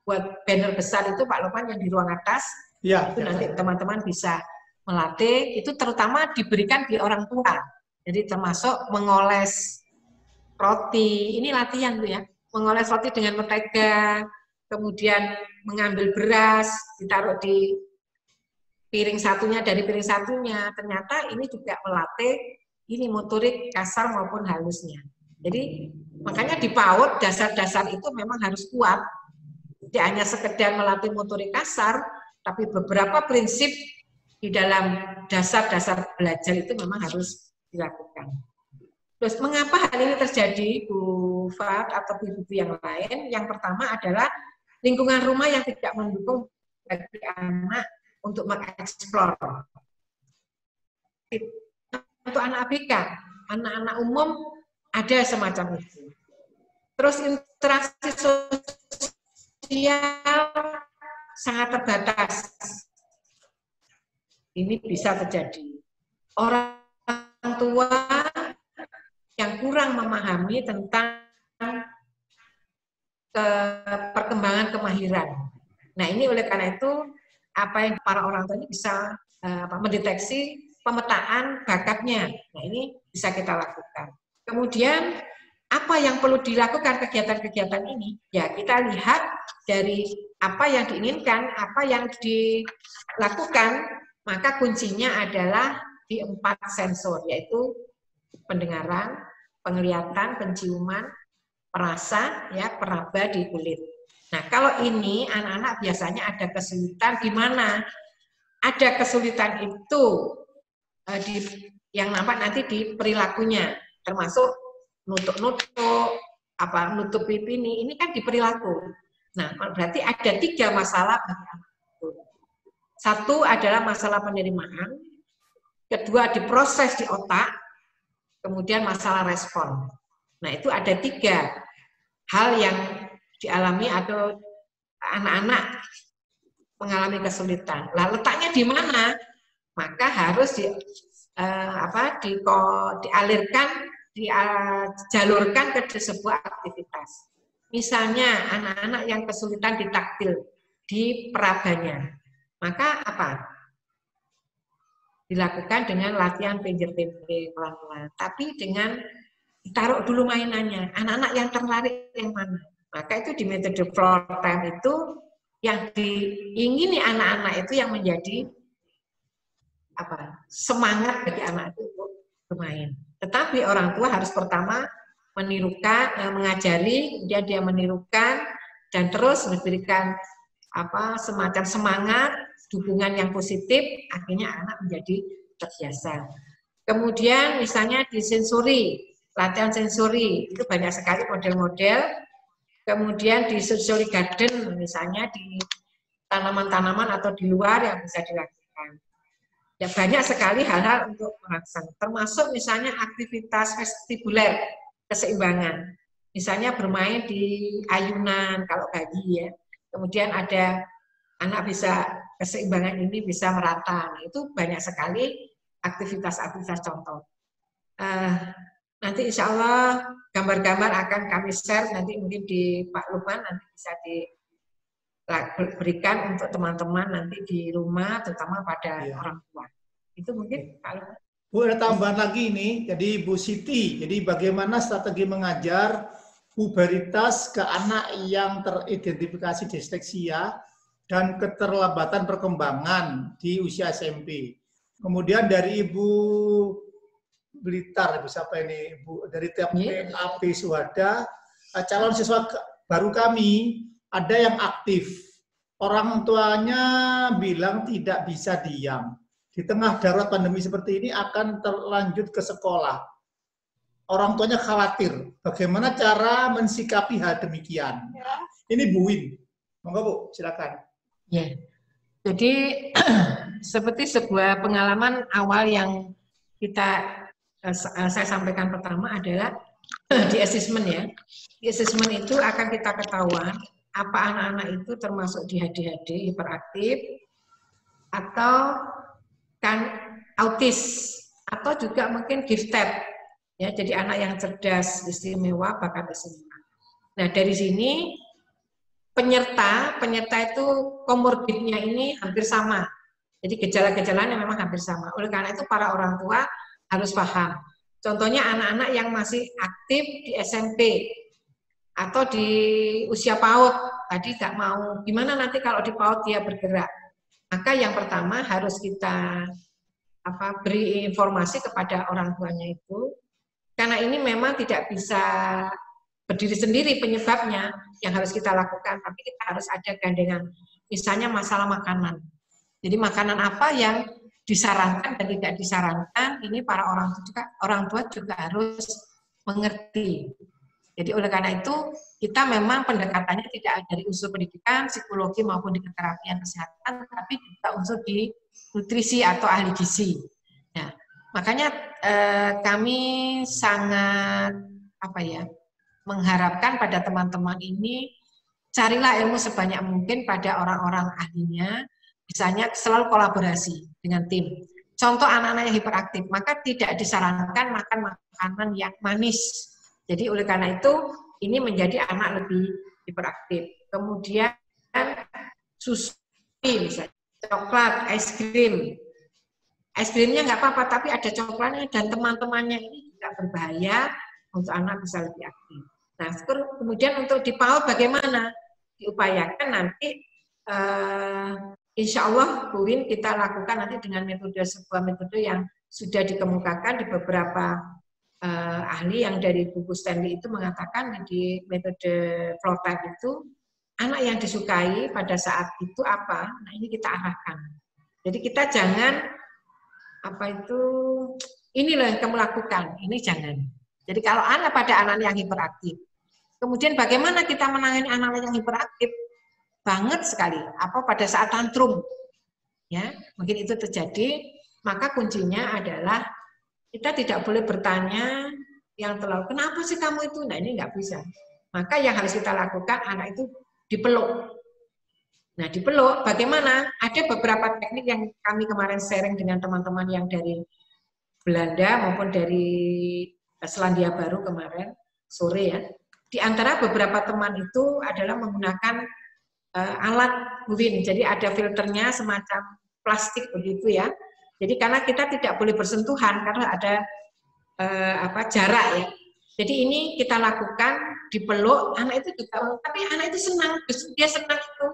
buat banner besar itu Pak Lukman yang di ruang atas, ya, itu nanti teman-teman bisa melatih, itu terutama diberikan di orang tua. Jadi termasuk mengoles roti, ini latihan tuh ya, mengoles roti dengan mentega, kemudian mengambil beras, ditaruh di piring satunya dari piring satunya, ternyata ini juga melatih ini motorik kasar maupun halusnya. Jadi makanya di PAUD dasar-dasar itu memang harus kuat. Tidak hanya sekedar melatih motorik kasar, tapi beberapa prinsip di dalam dasar-dasar belajar itu memang harus dilakukan. Terus mengapa hal ini terjadi, Bu Fat atau ibu-ibu yang lain? Yang pertama adalah lingkungan rumah yang tidak mendukung bagi anak untuk mengeksplor. Untuk anak ABK, anak-anak umum ada semacam itu. Terus interaksi sosial sangat terbatas. Ini bisa terjadi. Orang tua yang kurang memahami tentang perkembangan kemahiran. Nah, ini oleh karena itu apa yang para orang tua ini bisa mendeteksi pemetaan bakatnya. Nah, ini bisa kita lakukan. Kemudian apa yang perlu dilakukan kegiatan-kegiatan ini? Ya, kita lihat dari apa yang diinginkan, apa yang dilakukan, maka kuncinya adalah di 4 sensor, yaitu pendengaran, penglihatan, penciuman, perasa, ya, peraba di kulit. Nah, kalau ini anak-anak biasanya ada kesulitan di mana? Ada kesulitan itu yang nampak nanti di perilakunya, termasuk nutuk-nutuk, nutup pipi ini kan di perilaku. Nah, berarti ada 3 masalah. Satu adalah masalah penerimaan, kedua diproses di otak, kemudian masalah respon. Nah, itu ada 3 hal yang dialami atau anak-anak mengalami kesulitan. Lah, letaknya di mana? Maka harus dialirkan, dijalurkan ke sebuah aktivitas. Misalnya anak-anak yang kesulitan di taktil, di perabanya, maka apa? Dilakukan dengan latihan pinjer-pinjer pelan-pelan, tapi dengan ditaruh dulu mainannya. Anak-anak yang tertarik yang mana? Maka itu di metode floor time itu yang diingini anak-anak itu yang menjadi semangat bagi anak itu untuk bermain. Tetapi orang tua harus pertama menirukan, mengajari, kemudian dia menirukan dan terus memberikan semacam semangat, dukungan yang positif, akhirnya anak menjadi terbiasa. Kemudian misalnya di sensori, latihan sensori, itu banyak sekali model-model. Kemudian di sensory garden, misalnya di tanaman-tanaman atau di luar yang bisa dilakukan. Ya, banyak sekali hal-hal untuk merangsang, termasuk misalnya aktivitas vestibuler, keseimbangan. Misalnya bermain di ayunan kalau bayi ya. Kemudian ada anak bisa keseimbangan ini bisa merata. Nah, itu banyak sekali aktivitas-aktivitas contoh. Nanti insya Allah gambar-gambar akan kami share nanti mungkin di Pak Lukman, nanti bisa diberikan untuk teman-teman nanti di rumah, terutama pada orang tua. Itu mungkin Pak Lukman. Bu, ada tambahan lagi ini, jadi Bu Siti, jadi bagaimana strategi mengajar puberitas ke anak yang teridentifikasi disleksia dan keterlambatan perkembangan di usia SMP. Kemudian dari Ibu Blitar, Ibu siapa ini? Ibu dari TAP Suhada, calon siswa baru kami ada yang aktif. Orang tuanya bilang tidak bisa diam. Di tengah darurat pandemi seperti ini akan terlanjut ke sekolah. Orang tuanya khawatir. Bagaimana cara mensikapi hal demikian? Ini Bu Win. Monggo Bu, silakan. Ya. Jadi seperti sebuah pengalaman awal yang saya sampaikan pertama adalah Di asesmen ya. Di asesmen itu akan kita ketahuan apa anak-anak itu termasuk di ADHD, hiperaktif, atau kan autis, atau juga mungkin gifted. Ya, jadi anak yang cerdas, istimewa, bakat istimewa. Nah, dari sini penyerta itu komorbidnya ini hampir sama. Jadi gejala-gejalanya memang hampir sama. Oleh karena itu para orang tua harus paham. Contohnya anak-anak yang masih aktif di SMP atau di usia PAUD, tadi nggak mau, gimana nanti kalau di PAUD dia bergerak? Maka yang pertama harus kita beri informasi kepada orang tuanya itu, karena ini memang tidak bisa berdiri sendiri penyebabnya yang harus kita lakukan, tapi kita harus ada gandengan. Misalnya masalah makanan. Jadi makanan apa yang disarankan dan tidak disarankan, ini para orang tua juga harus mengerti. Jadi oleh karena itu kita memang pendekatannya tidak dari unsur pendidikan, psikologi maupun di keterapian kesehatan, tapi juga unsur di nutrisi atau ahli gizi. Nah, makanya kami sangat mengharapkan pada teman-teman ini carilah ilmu sebanyak mungkin pada orang-orang ahlinya, misalnya selalu kolaborasi dengan tim. Contoh anak-anak yang hiperaktif, maka tidak disarankan makan makanan yang manis. Jadi oleh karena itu ini menjadi anak lebih hiperaktif. Kemudian susu misalnya, coklat, es krim. Es krimnya nggak apa-apa, tapi ada coklatnya dan teman-temannya ini juga berbahaya untuk anak bisa lebih aktif. Nah, kemudian untuk di PAUD bagaimana? Diupayakan nanti insya Allah Bu Win kita lakukan nanti dengan sebuah metode yang sudah dikemukakan di beberapa ahli yang dari buku Stanley itu mengatakan di metode flow type itu anak yang disukai pada saat itu apa? Nah, ini kita arahkan. Jadi kita jangan inilah yang kamu lakukan, ini jangan. Jadi kalau pada anak yang hiperaktif, kemudian bagaimana kita menangani anak yang hiperaktif? Banget sekali. Pada saat tantrum, ya mungkin itu terjadi, maka kuncinya adalah kita tidak boleh bertanya yang terlalu, kenapa sih kamu itu? Nah ini nggak bisa. Maka yang harus kita lakukan, anak itu dipeluk. Nah dipeluk, bagaimana? Ada beberapa teknik yang kami kemarin sharing dengan teman-teman yang dari Belanda maupun dari Selandia Baru kemarin sore ya. Di antara beberapa teman itu adalah menggunakan alat Win. Jadi ada filternya semacam plastik begitu ya. Jadi karena kita tidak boleh bersentuhan karena ada jarak ya. Jadi ini kita lakukan dipeluk, anak itu juga, tapi anak itu senang, dia senang itu.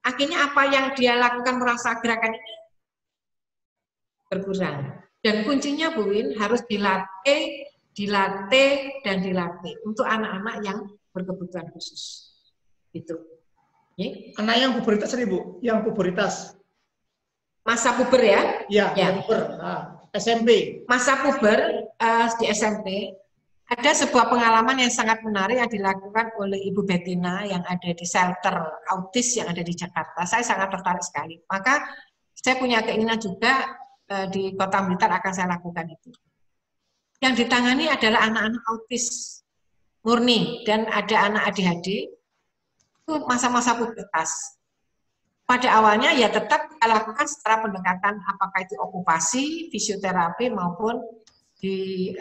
Akhirnya apa yang dia lakukan merasa gerakan ini berkurang. Dan kuncinya Bu Win harus dilatih dan dilatih untuk anak-anak yang berkebutuhan khusus. Itu. Anak yang puberitas nih Bu, yang puberitas. Masa puber ya? Ya. Puber. Nah, SMP. Masa puber di SMP ada sebuah pengalaman yang sangat menarik yang dilakukan oleh Ibu Bettina yang ada di shelter autis yang ada di Jakarta. Saya sangat tertarik sekali. Maka saya punya keinginan juga di Kota Blitar akan saya lakukan itu. Yang ditangani adalah anak-anak autis murni dan ada anak ADHD. Itu masa-masa pubertas. Pada awalnya ya tetap kita lakukan secara pendekatan apakah itu okupasi, fisioterapi maupun di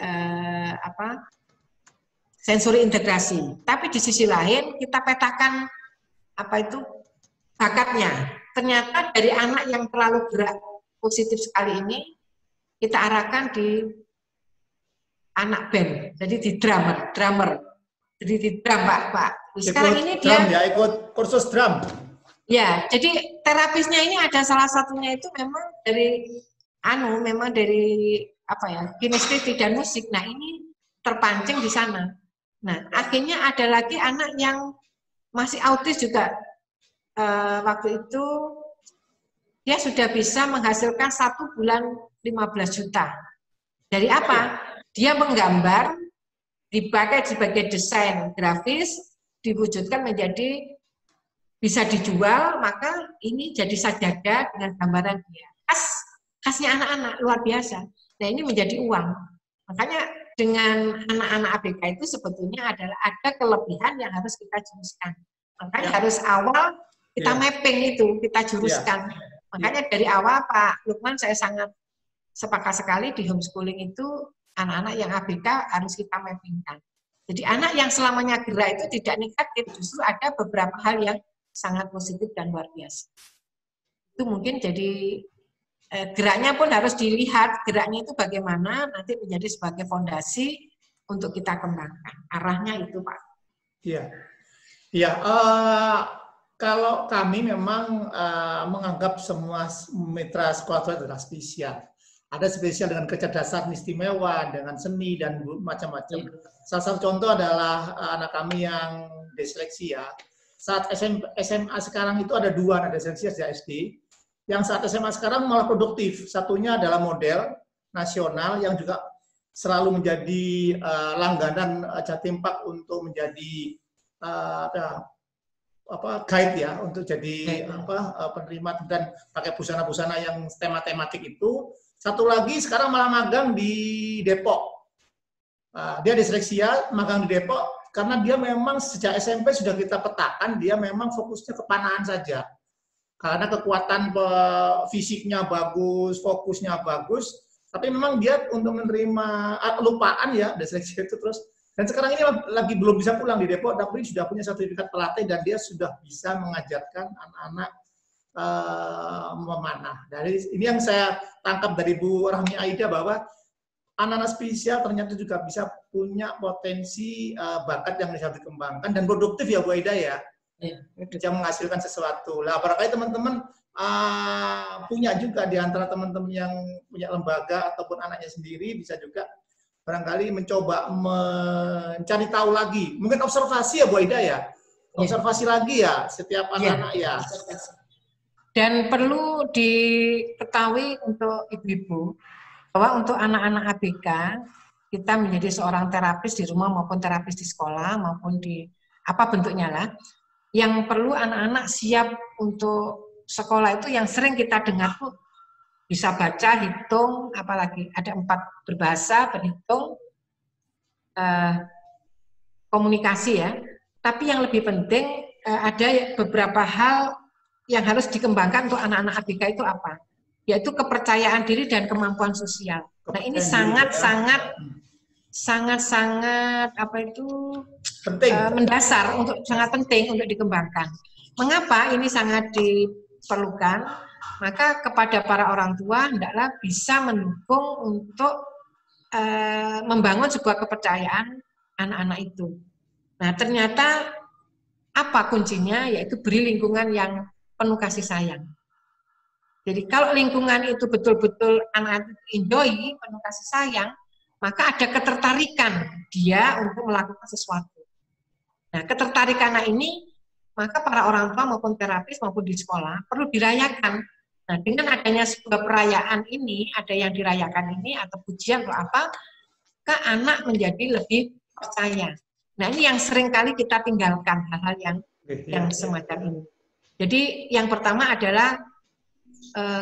sensori integrasi. Tapi di sisi lain kita petakan bakatnya. Ternyata dari anak yang terlalu gerak positif sekali ini kita arahkan di anak band, jadi di drummer. Jadi di drum Pak. Sekarang ini dia ikut kursus drum. Ya, jadi terapisnya ini ada salah satunya itu memang dari kinestetik dan musik. Nah, ini terpancing di sana. Nah, akhirnya ada lagi anak yang masih autis juga. Waktu itu dia sudah bisa menghasilkan 1 bulan 15 juta. Dari apa? Dia menggambar, dipakai sebagai desain grafis, diwujudkan menjadi bisa dijual, maka ini jadi sajadah dengan gambaran dia. Khasnya anak-anak luar biasa. Nah ini menjadi uang. Makanya dengan anak-anak ABK itu sebetulnya adalah ada kelebihan yang harus kita juruskan. Makanya harus awal kita mapping itu, kita juruskan. Makanya dari awal Pak Lukman saya sangat sepakat sekali di homeschooling itu anak-anak yang ABK harus kita mappingkan. Jadi anak yang selamanya gerak itu tidak negatif, justru ada beberapa hal yang sangat positif dan luar biasa. Itu mungkin jadi geraknya pun harus dilihat, geraknya itu bagaimana nanti menjadi sebagai fondasi untuk kita kembangkan. Arahnya itu Pak. Iya, iya. Kalau kami memang menganggap semua mitra sekolah itu adalah spesial. Ada spesial dengan kecerdasan istimewa, dengan seni dan macam-macam. Salah satu contoh adalah anak kami yang disleksi ya. Saat SMA sekarang itu ada 2 anak disleksi sejak SD. Yang saat SMA sekarang malah produktif. Satunya adalah model nasional yang juga selalu menjadi langganan Jatim Park untuk menjadi guide ya, untuk jadi penerima dan pakai busana-busana yang tematik itu. Satu lagi sekarang malah magang di Depok. Dia diseleksia magang di Depok karena dia memang sejak SMP sudah kita petakan dia memang fokusnya ke panahan saja. Karena kekuatan fisiknya bagus, fokusnya bagus, tapi memang dia untuk menerima lupaan ya diseleksi itu terus. Dan sekarang ini lagi belum bisa pulang di Depok, tapi sudah punya sertifikat pelatih dan dia sudah bisa mengajarkan anak-anak memanah. Dari ini yang saya tangkap dari Bu Rahmi Aida bahwa anak-anak spesial ternyata juga bisa punya potensi bakat yang bisa dikembangkan dan produktif ya Bu Aida ya. Bisa menghasilkan sesuatu. Lah barangkali teman-teman punya juga di antara teman-teman yang punya lembaga ataupun anaknya sendiri bisa juga barangkali mencoba mencari tahu lagi. Mungkin observasi ya Bu Aida ya. Observasi lagi ya setiap anak-anak ya. Dan perlu diketahui untuk ibu-ibu bahwa untuk anak-anak ABK kita menjadi seorang terapis di rumah maupun terapis di sekolah maupun di apa bentuknya lah. Yang perlu anak-anak siap untuk sekolah itu yang sering kita dengar tuh bisa baca, hitung, apalagi ada 4 berbahasa, berhitung, komunikasi ya. Tapi yang lebih penting ada beberapa hal yang harus dikembangkan untuk anak-anak ABK itu apa? Yaitu kepercayaan diri dan kemampuan sosial. Nah ini sangat-sangat apa itu mendasar sangat penting untuk dikembangkan. Mengapa ini sangat diperlukan? Maka kepada para orang tua hendaklah bisa mendukung untuk membangun sebuah kepercayaan anak-anak itu. Nah ternyata apa kuncinya? Yaitu beri lingkungan yang penuh kasih sayang. Jadi kalau lingkungan itu betul-betul anak enjoy, penuh kasih sayang, maka ada ketertarikan dia untuk melakukan sesuatu. Nah, ketertarikan anak ini, maka para orang tua maupun terapis maupun di sekolah perlu dirayakan. Nah, dengan adanya sebuah perayaan ini, ada yang dirayakan ini atau pujian atau apa, maka anak menjadi lebih percaya. Nah, ini yang sering kali kita tinggalkan hal-hal yang semacam ini. Jadi yang pertama adalah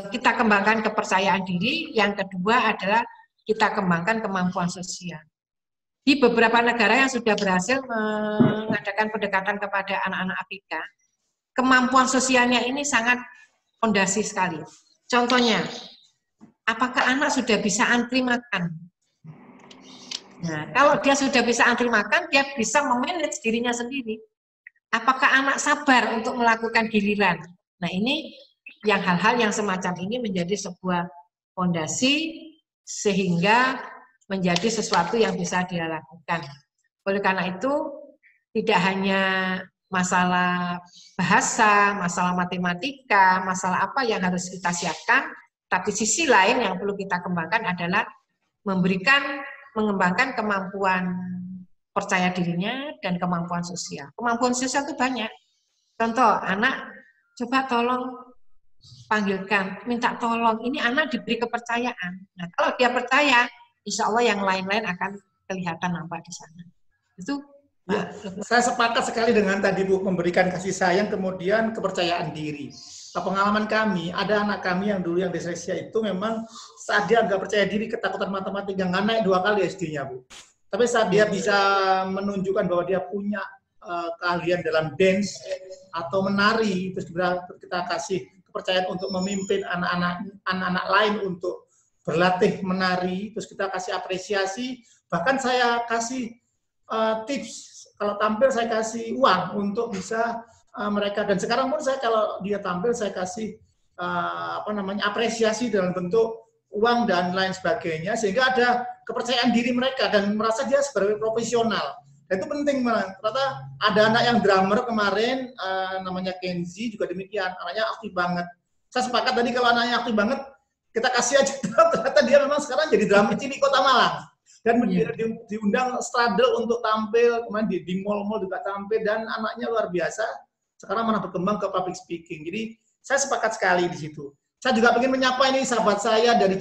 kita kembangkan kepercayaan diri, yang kedua adalah kita kembangkan kemampuan sosial. Di beberapa negara yang sudah berhasil mengadakan pendekatan kepada anak-anak ABK, kemampuan sosialnya ini sangat fondasi sekali. Contohnya, apakah anak sudah bisa antri makan? Nah, kalau dia sudah bisa antri makan, dia bisa memanage dirinya sendiri. Apakah anak sabar untuk melakukan giliran? Nah, ini yang hal-hal yang semacam ini menjadi sebuah fondasi sehingga menjadi sesuatu yang bisa dia lakukan. Oleh karena itu, tidak hanya masalah bahasa, masalah matematika, masalah apa yang harus kita siapkan, tapi sisi lain yang perlu kita kembangkan adalah mengembangkan kemampuan percaya dirinya dan kemampuan sosial. Kemampuan sosial itu banyak. Contoh, anak coba tolong panggilkan, minta tolong. Ini anak diberi kepercayaan. Nah, kalau dia percaya, insya Allah yang lain-lain akan kelihatan nampak di sana. Itu ya, saya sepakat sekali dengan tadi Bu, memberikan kasih sayang, kemudian kepercayaan diri. pengalaman kami, ada anak kami yang dulu yang disleksia itu memang saat dia nggak percaya diri, ketakutan matematika, nggak naik 2 kali SD-nya, Bu. Tapi saat dia bisa menunjukkan bahwa dia punya keahlian dalam dance atau menari, terus kita kasih kepercayaan untuk memimpin anak-anak lain untuk berlatih menari, terus kita kasih apresiasi, bahkan saya kasih tips, kalau tampil saya kasih uang untuk bisa mereka, dan sekarang pun saya kalau dia tampil saya kasih apresiasi dalam bentuk uang dan lain sebagainya, sehingga ada kepercayaan diri mereka dan merasa dia sebagai profesional. Dan itu penting banget. Ternyata ada anak yang drummer kemarin, namanya Kenzi, juga demikian, anaknya aktif banget. Saya sepakat tadi kalau anaknya aktif banget, kita kasih aja drum. Ternyata dia memang sekarang jadi drummer cilik Kota Malang. Dan diundang struggle untuk tampil, kemarin di mall-mall juga tampil, dan anaknya luar biasa. Sekarang malah berkembang ke public speaking. Jadi saya sepakat sekali di situ. Saya juga ingin menyapa ini sahabat saya dari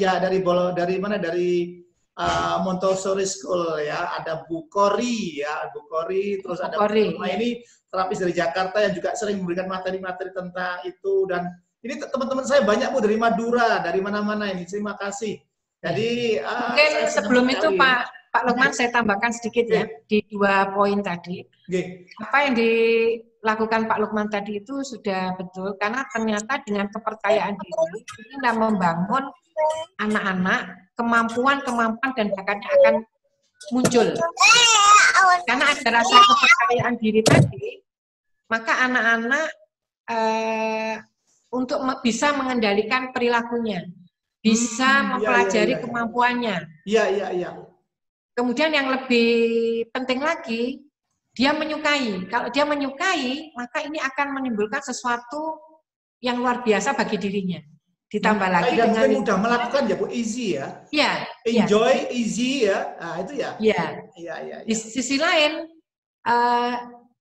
Montessori School ya, ada Bu Kori ya, Bu Kori, terus ada ini terapis dari Jakarta yang juga sering memberikan materi-materi tentang itu, dan ini teman-teman saya banyak Bu dari Madura, dari mana-mana ini. Terima kasih. Jadi mungkin sebelum itu Pak Lukman saya tambahkan sedikit ya di 2 poin tadi. Apa yang dilakukan Pak Lukman tadi itu sudah betul, karena ternyata dengan kepercayaan diri ini membangun anak-anak, kemampuan dan bakatnya akan muncul. Karena ada rasa kepercayaan diri tadi, maka anak-anak untuk bisa mengendalikan perilakunya, bisa mempelajari kemampuannya. Iya. Kemudian yang lebih penting lagi, dia menyukai. Kalau dia menyukai, maka ini akan menimbulkan sesuatu yang luar biasa bagi dirinya. Ditambah lagi dengan mudah melakukan ya Bu, easy ya. Iya. Enjoy, easy ya. Nah, itu ya. Iya. Di sisi lain,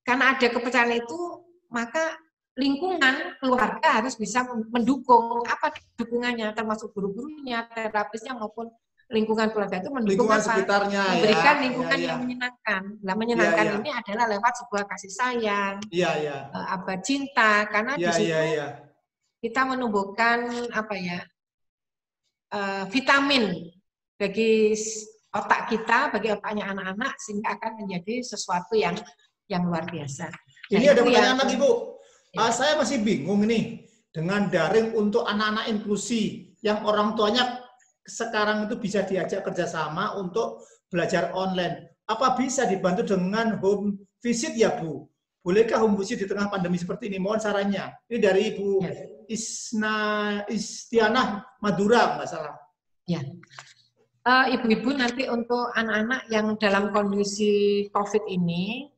karena ada kepercayaan itu, maka lingkungan keluarga harus bisa mendukung. Apa dukungannya, termasuk guru-gurunya, terapisnya maupun lingkungan keluarga itu mendukung lingkungan sekitarnya, memberikan lingkungan yang menyenangkan. Nah, menyenangkan ini adalah lewat sebuah kasih sayang, cinta, karena di situ kita menumbuhkan vitamin bagi otak kita, bagi otaknya anak-anak, sehingga akan menjadi sesuatu yang luar biasa. Ini ada pertanyaan lagi Bu. Saya masih bingung nih dengan daring untuk anak-anak inklusi yang orang tuanya sekarang itu bisa diajak kerjasama untuk belajar online. Apa bisa dibantu dengan home visit ya Bu? Bolehkah home visit di tengah pandemi seperti ini? Mohon sarannya. Ini dari Ibu Istianah Madura, nggak salah. Ya. Ibu-ibu nanti untuk anak-anak yang dalam kondisi COVID ini,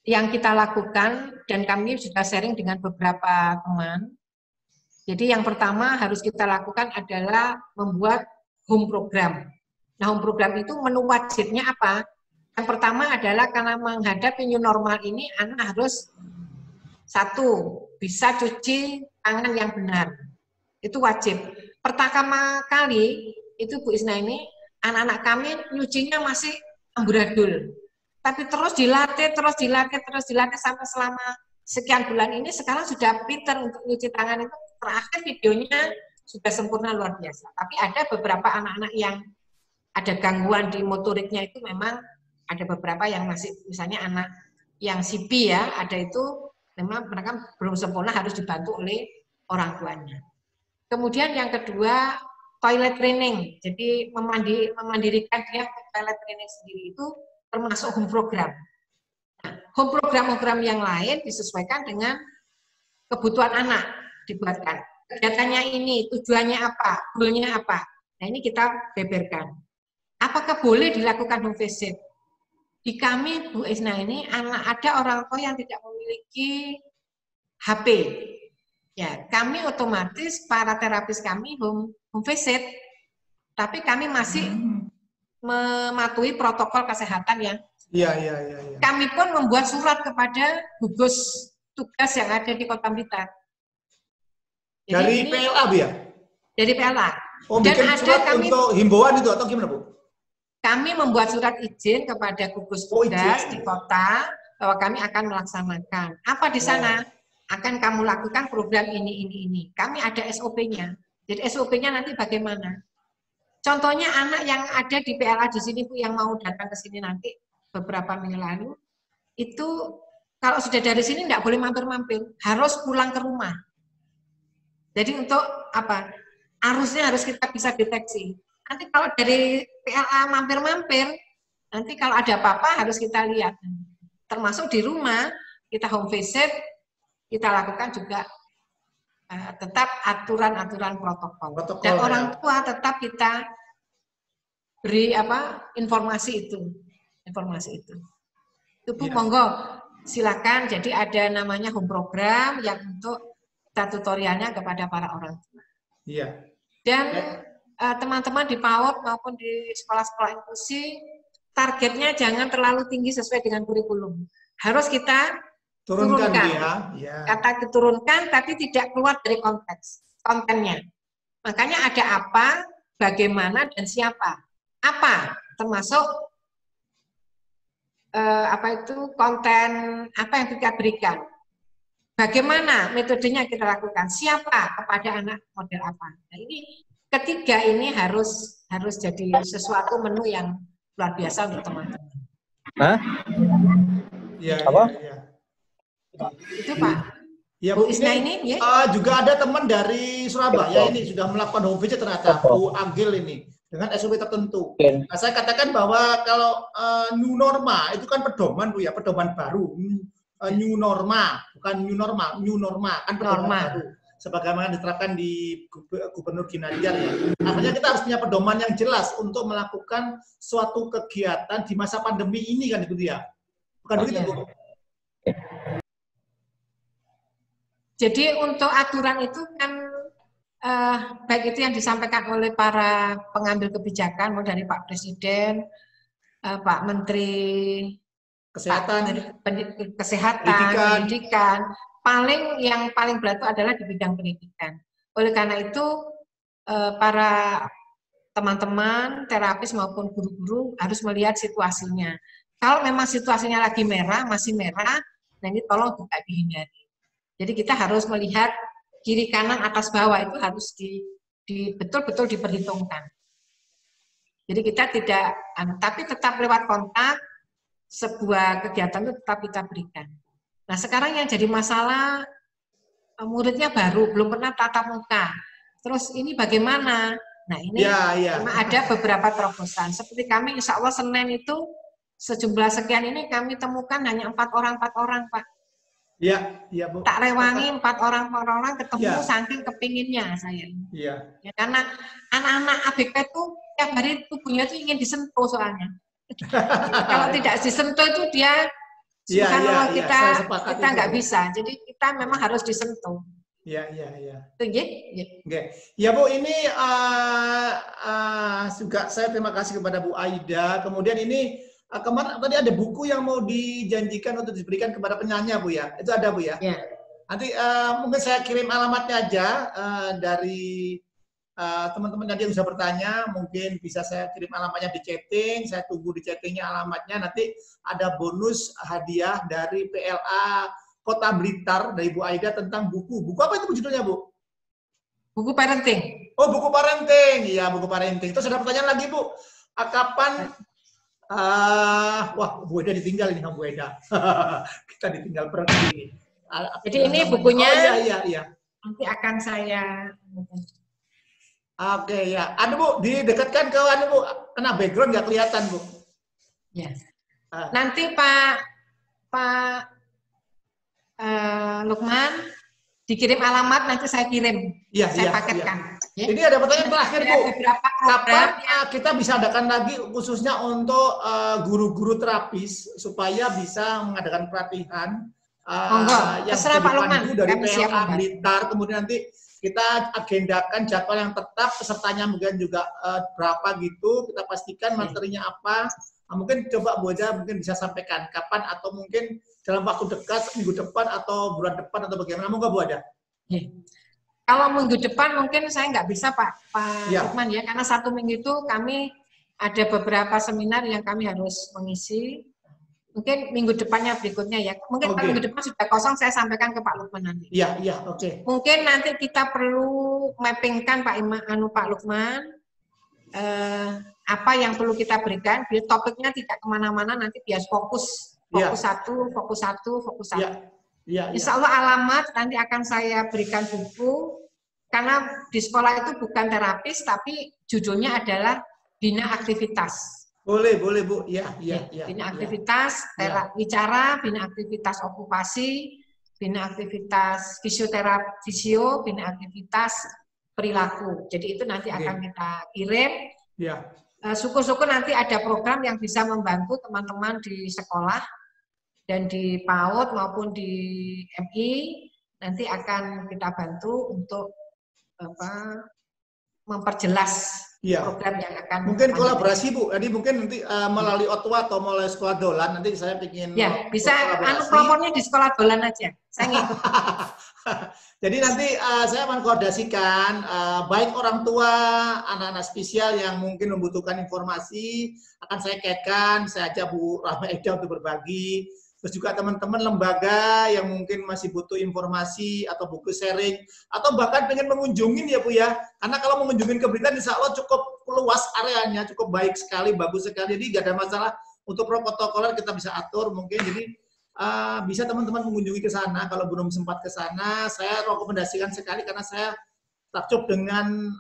yang kita lakukan, dan kami sudah sharing dengan beberapa teman. Jadi yang pertama harus kita lakukan adalah membuat home program. Nah, home program itu menu wajibnya apa? Yang pertama adalah karena menghadapi new normal ini, anak harus 1, bisa cuci tangan yang benar. Itu wajib. Pertama kali, itu Bu Isna ini, anak-anak kami nyucinya masih amburadul. Tapi terus dilatih sampai selama sekian bulan ini, sekarang sudah pinter untuk nyuci tangan itu. Terakhir videonya sudah sempurna luar biasa. Tapi ada beberapa anak-anak yang ada gangguan di motoriknya itu memang ada beberapa yang masih, misalnya anak yang CP ya, ada itu memang mereka belum sempurna, harus dibantu oleh orang tuanya. Kemudian yang kedua, toilet training. Jadi memandirikan dia ke toilet training sendiri itu termasuk home program. Nah, home program-program yang lain disesuaikan dengan kebutuhan anak, dibuatkan. Kegiatannya ini, tujuannya apa, goalnya apa. Nah, ini kita beberkan. Apakah boleh dilakukan home visit? Di kami, Bu Isna ini, ada orang tua yang tidak memiliki HP. Ya, kami otomatis, para terapis kami home visit, tapi kami masih mematuhi protokol kesehatan yang kami pun membuat surat kepada gugus tugas yang ada di Kota Blitar. Dari PLA, Bu ya? Dari PLA. Oh, dan ada surat kami untuk himbauan itu atau gimana, Bu? Kami membuat surat izin kepada gugus tugas di kota bahwa kami akan melaksanakan. Apa di sana? akan kamu lakukan program ini. Kami ada SOP-nya. Jadi SOP-nya nanti bagaimana? Contohnya anak yang ada di PLA di sini Bu, yang mau datang ke sini nanti beberapa minggu lalu, itu kalau sudah dari sini tidak boleh mampir-mampir, harus pulang ke rumah. Jadi untuk apa? Arusnya harus kita bisa deteksi. Nanti kalau dari PLA mampir-mampir, nanti kalau ada apa-apa harus kita lihat. Termasuk di rumah, kita home visit, kita lakukan juga tetap aturan-aturan protokol. Dan orang tua tetap kita beri informasi itu. Itu Bu, monggo silakan. Jadi ada namanya home program yang untuk kita tutorialnya kepada para orang tua. Iya. Dan teman-teman di PAUD maupun di sekolah-sekolah inklusi, targetnya jangan terlalu tinggi sesuai dengan kurikulum. Harus kita turunkan. Ya. Kata diturunkan, tapi tidak keluar dari konteks kontennya. Makanya ada apa, bagaimana, dan siapa. Apa, termasuk konten apa yang kita berikan. Bagaimana metodenya kita lakukan, siapa kepada anak model apa. Nah, ini ketiga ini harus jadi sesuatu menu yang luar biasa untuk teman-teman. Hah? Ya, apa? Ya. Itu Pak. Ya, Bu Isna ini ya? Juga ada teman dari Surabaya ini sudah melakukan home visit ternyata, Bu Agil ini dengan SOP tertentu. Nah, saya katakan bahwa kalau new norma itu kan pedoman Bu ya, pedoman baru. New norma, bukan new normal, new norma kan pedoman baru. Sebagaimana diterapkan di Gubernur Ginanjar ya. Artinya kita harus punya pedoman yang jelas untuk melakukan suatu kegiatan di masa pandemi ini kan itu dia. Bukan begitu Bu? Jadi untuk aturan itu kan baik itu yang disampaikan oleh para pengambil kebijakan, mulai dari Pak Presiden, Pak Menteri Kesehatan, pendidikan, yang paling berat itu adalah di bidang pendidikan. Oleh karena itu para teman-teman terapis maupun guru-guru harus melihat situasinya. Kalau memang situasinya lagi merah, masih merah, nah ini tolong tidak dihindari. Jadi kita harus melihat kiri kanan atas bawah itu harus betul-betul diperhitungkan. Jadi kita tidak, tapi tetap lewat kontak, sebuah kegiatan itu tetap kita berikan. Nah sekarang yang jadi masalah, muridnya baru, belum pernah tatap muka. Terus ini bagaimana? Nah ini memang ada beberapa terobosan. Seperti kami insya Allah Senin itu sejumlah sekian ini kami temukan hanya 4 orang Pak. Iya, Bu. Tak rewangi 4 orang ketemu saking kepinginnya saya. Iya. Ya, karena anak-anak ABK itu tiap hari tubuhnya itu ingin disentuh soalnya. Kalau tidak disentuh itu dia kita nggak bisa. Jadi kita memang harus disentuh. Iya. Ya Bu, ini juga saya terima kasih kepada Bu Aida. Kemudian ini kemarin tadi ada buku yang mau dijanjikan untuk diberikan kepada penyanya Bu ya. Itu ada Bu ya? Ya. Nanti mungkin saya kirim alamatnya aja dari teman-teman tadi yang bisa bertanya, mungkin bisa saya kirim alamatnya di chatting, saya tunggu di chattingnya alamatnya, nanti ada bonus hadiah dari PLA Kota Blitar dari Bu Aida tentang buku. Buku apa itu judulnya Bu? Buku parenting. Oh, buku parenting. Iya, buku parenting. Terus ada pertanyaan lagi Bu, kapan wah, Bu Eda ditinggal ini sama Bu Eda. Kita ditinggal pergi. Jadi ini bukunya. Oh, iya. Nanti akan saya. Oke ya. Bu, didekatkan ke Bu. Kena background nggak kelihatan Bu. Ya. Nanti Pak Lukman dikirim alamat, nanti saya kirim. Iya, saya paketkan. Ya. Ini ada pertanyaan terakhir Bu. Kapan kita bisa adakan lagi khususnya untuk guru-guru terapis supaya bisa mengadakan pelatihan yang terserah Pak Lukman dari PLA Blitar, kemudian nanti kita agendakan jadwal yang tetap, pesertanya mungkin juga berapa gitu, kita pastikan materinya apa. Nah, mungkin coba Bu Eda mungkin bisa sampaikan kapan atau mungkin dalam waktu dekat, minggu depan atau bulan depan atau bagaimana, moga Bu Eda. Kalau minggu depan mungkin saya nggak bisa Pak Lukman ya, karena 1 minggu itu kami ada beberapa seminar yang kami harus mengisi, Mungkin minggu depannya berikutnya ya. Mungkin kalau minggu depan sudah kosong, saya sampaikan ke Pak Lukman nanti. Iya, oke. Mungkin nanti kita perlu mappingkan Pak Lukman, apa yang perlu kita berikan, biar topiknya tidak kemana-mana, nanti biar fokus satu. Insya Allah alamat nanti akan saya berikan buku, karena di sekolah itu bukan terapis, tapi judulnya adalah bina aktivitas. Boleh Bu, ya. Bina aktivitas bicara, bina aktivitas okupasi, bina aktivitas fisio, bina aktivitas perilaku. Jadi itu nanti akan kita kirim. Ya. Syukur-syukur nanti ada program yang bisa membantu teman-teman di sekolah dan di PAUD maupun di MI, nanti akan kita bantu untuk memperjelas program yang akan mungkin kolaborasi Bu. Jadi mungkin nanti melalui Otwa atau melalui sekolah Dolan, nanti saya ingin bisa promonya di sekolah Dolan aja. Saya ngikut. Jadi nanti saya mengkoordinasikan baik orang tua, anak-anak spesial yang mungkin membutuhkan informasi, akan saya kaitkan, saya ajak Bu Rahma Eda untuk berbagi. Terus juga teman-teman lembaga yang mungkin masih butuh informasi atau buku sharing, atau bahkan pengen mengunjungin ya Bu ya. Karena kalau mengunjungin ke Blitar insya Allah cukup luas areanya, cukup baik sekali, bagus sekali. Jadi nggak ada masalah untuk protokoler kita bisa atur mungkin. Jadi bisa teman-teman mengunjungi ke sana. Kalau belum sempat ke sana, saya rekomendasikan sekali karena saya takjub dengan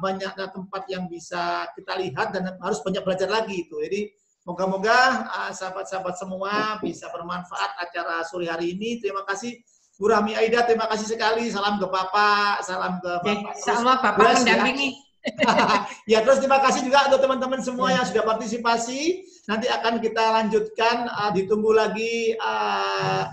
banyaknya tempat yang bisa kita lihat dan harus banyak belajar lagi itu. Jadi moga-moga sahabat-sahabat semua bisa bermanfaat acara sore hari ini. Terima kasih Bu Rahmi Aida, terima kasih sekali. Salam ke Bapak, salam ke Bapak. Sama Bapak mendampingi. Ya, terus terima kasih juga untuk teman-teman semua yang sudah partisipasi. Nanti akan kita lanjutkan, ditunggu lagi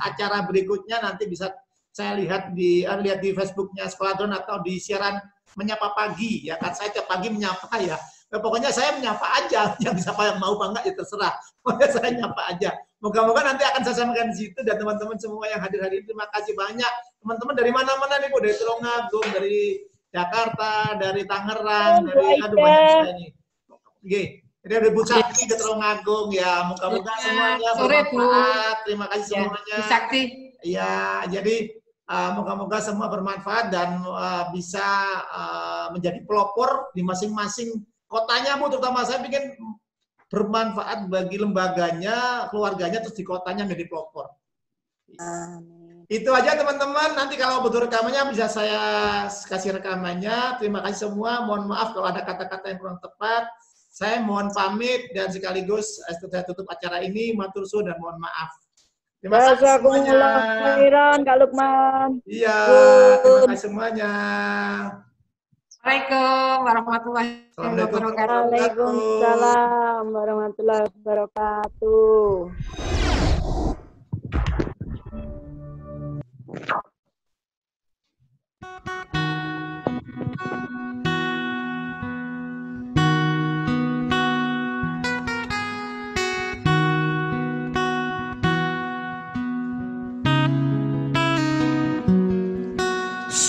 acara berikutnya. Nanti bisa saya lihat di Facebooknya Sekolah Drone atau di siaran Menyapa Pagi. Ya kan, saya tiap pagi menyapa ya. Pokoknya saya menyapa aja, yang bisa mau bangga ya terserah. Pokoknya saya nyapa aja. Moga-moga nanti akan saya sampaikan di situ dan teman-teman semua yang hadir hari ini terima kasih banyak. Teman-teman dari mana-mana nih Bu, dari Tulungagung, dari Jakarta, dari Tangerang, dari banyak sekali ini. Oke, jadi ada Bu Sakti di Tulungagung ya. Moga-moga semuanya bermanfaat. Terima kasih semuanya. Bu Sakti. Ya, jadi moga-moga semua bermanfaat dan bisa menjadi pelopor di masing-masing kotanya Bu, terutama saya bikin bermanfaat bagi lembaganya, keluarganya, terus di kotanya menjadi pelopor. Itu aja teman-teman, nanti kalau butuh rekamannya bisa saya kasih rekamannya. Terima kasih semua, mohon maaf kalau ada kata-kata yang kurang tepat. Saya mohon pamit dan sekaligus saya tutup acara ini, matur suwun dan mohon maaf. Terima kasih semuanya. Kak Lukman. Iya, terima kasih semuanya. Assalamualaikum warahmatullahi wabarakatuh. Waalaikumsalam warahmatullahi wabarakatuh.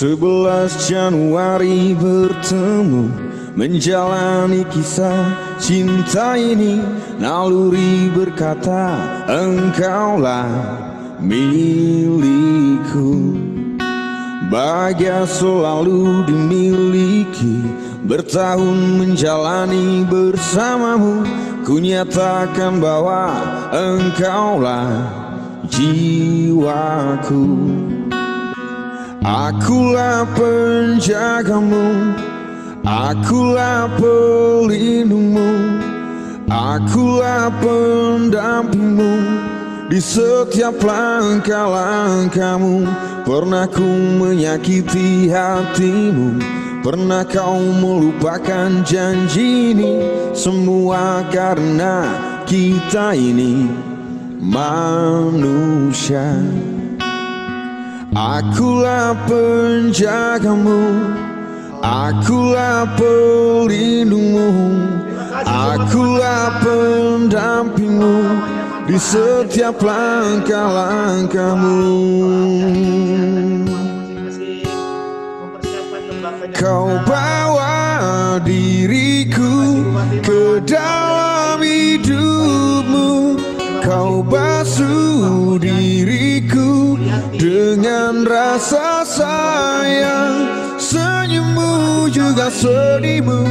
Sebelas Januari bertemu, menjalani kisah cinta ini. Naluri berkata, engkaulah milikku. Bahagia selalu dimiliki, bertahun menjalani bersamamu. Ku nyatakan bahwa engkaulah jiwaku. Akulah penjagamu, akulah pelindungmu, akulah pendampingmu di setiap langkah-langkahmu. Pernah ku menyakiti hatimu, pernah kau melupakan janji ini. Semua karena kita ini manusia. Akulah penjagamu, akulah pelindungmu, akulah pendampingmu di setiap langkah-langkahmu. Kau bawa diriku ke dalam hidupmu, Kau basuh diriku dengan rasa sayang. Senyummu juga sedihmu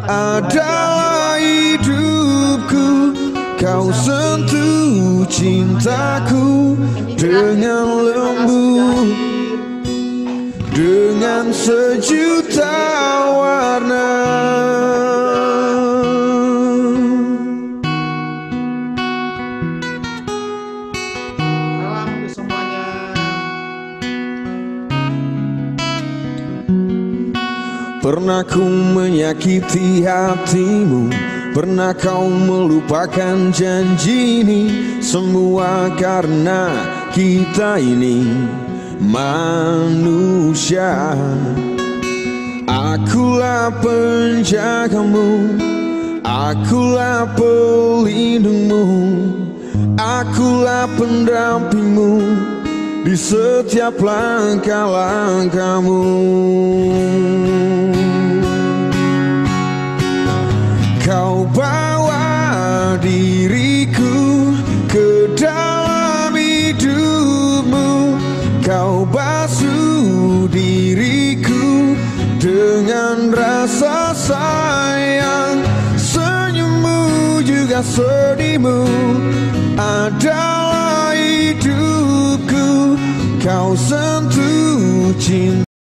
adalah hidupku. Kau sentuh cintaku dengan lembut, dengan sejuta warna. Salam untuk semuanya. Pernah ku menyakiti hatimu, pernah kau melupakan janji ini. Semua karena kita ini manusia. Akulah penjagamu, akulah pelindungmu, akulah pendampingmu di setiap langkah-langkahmu. Kau bawa diriku ke dalam hidupmu. Kau basuh diriku dengan rasa sayang. Senyummu juga sedihmu adalah hidupku. Kau sentuh cinta.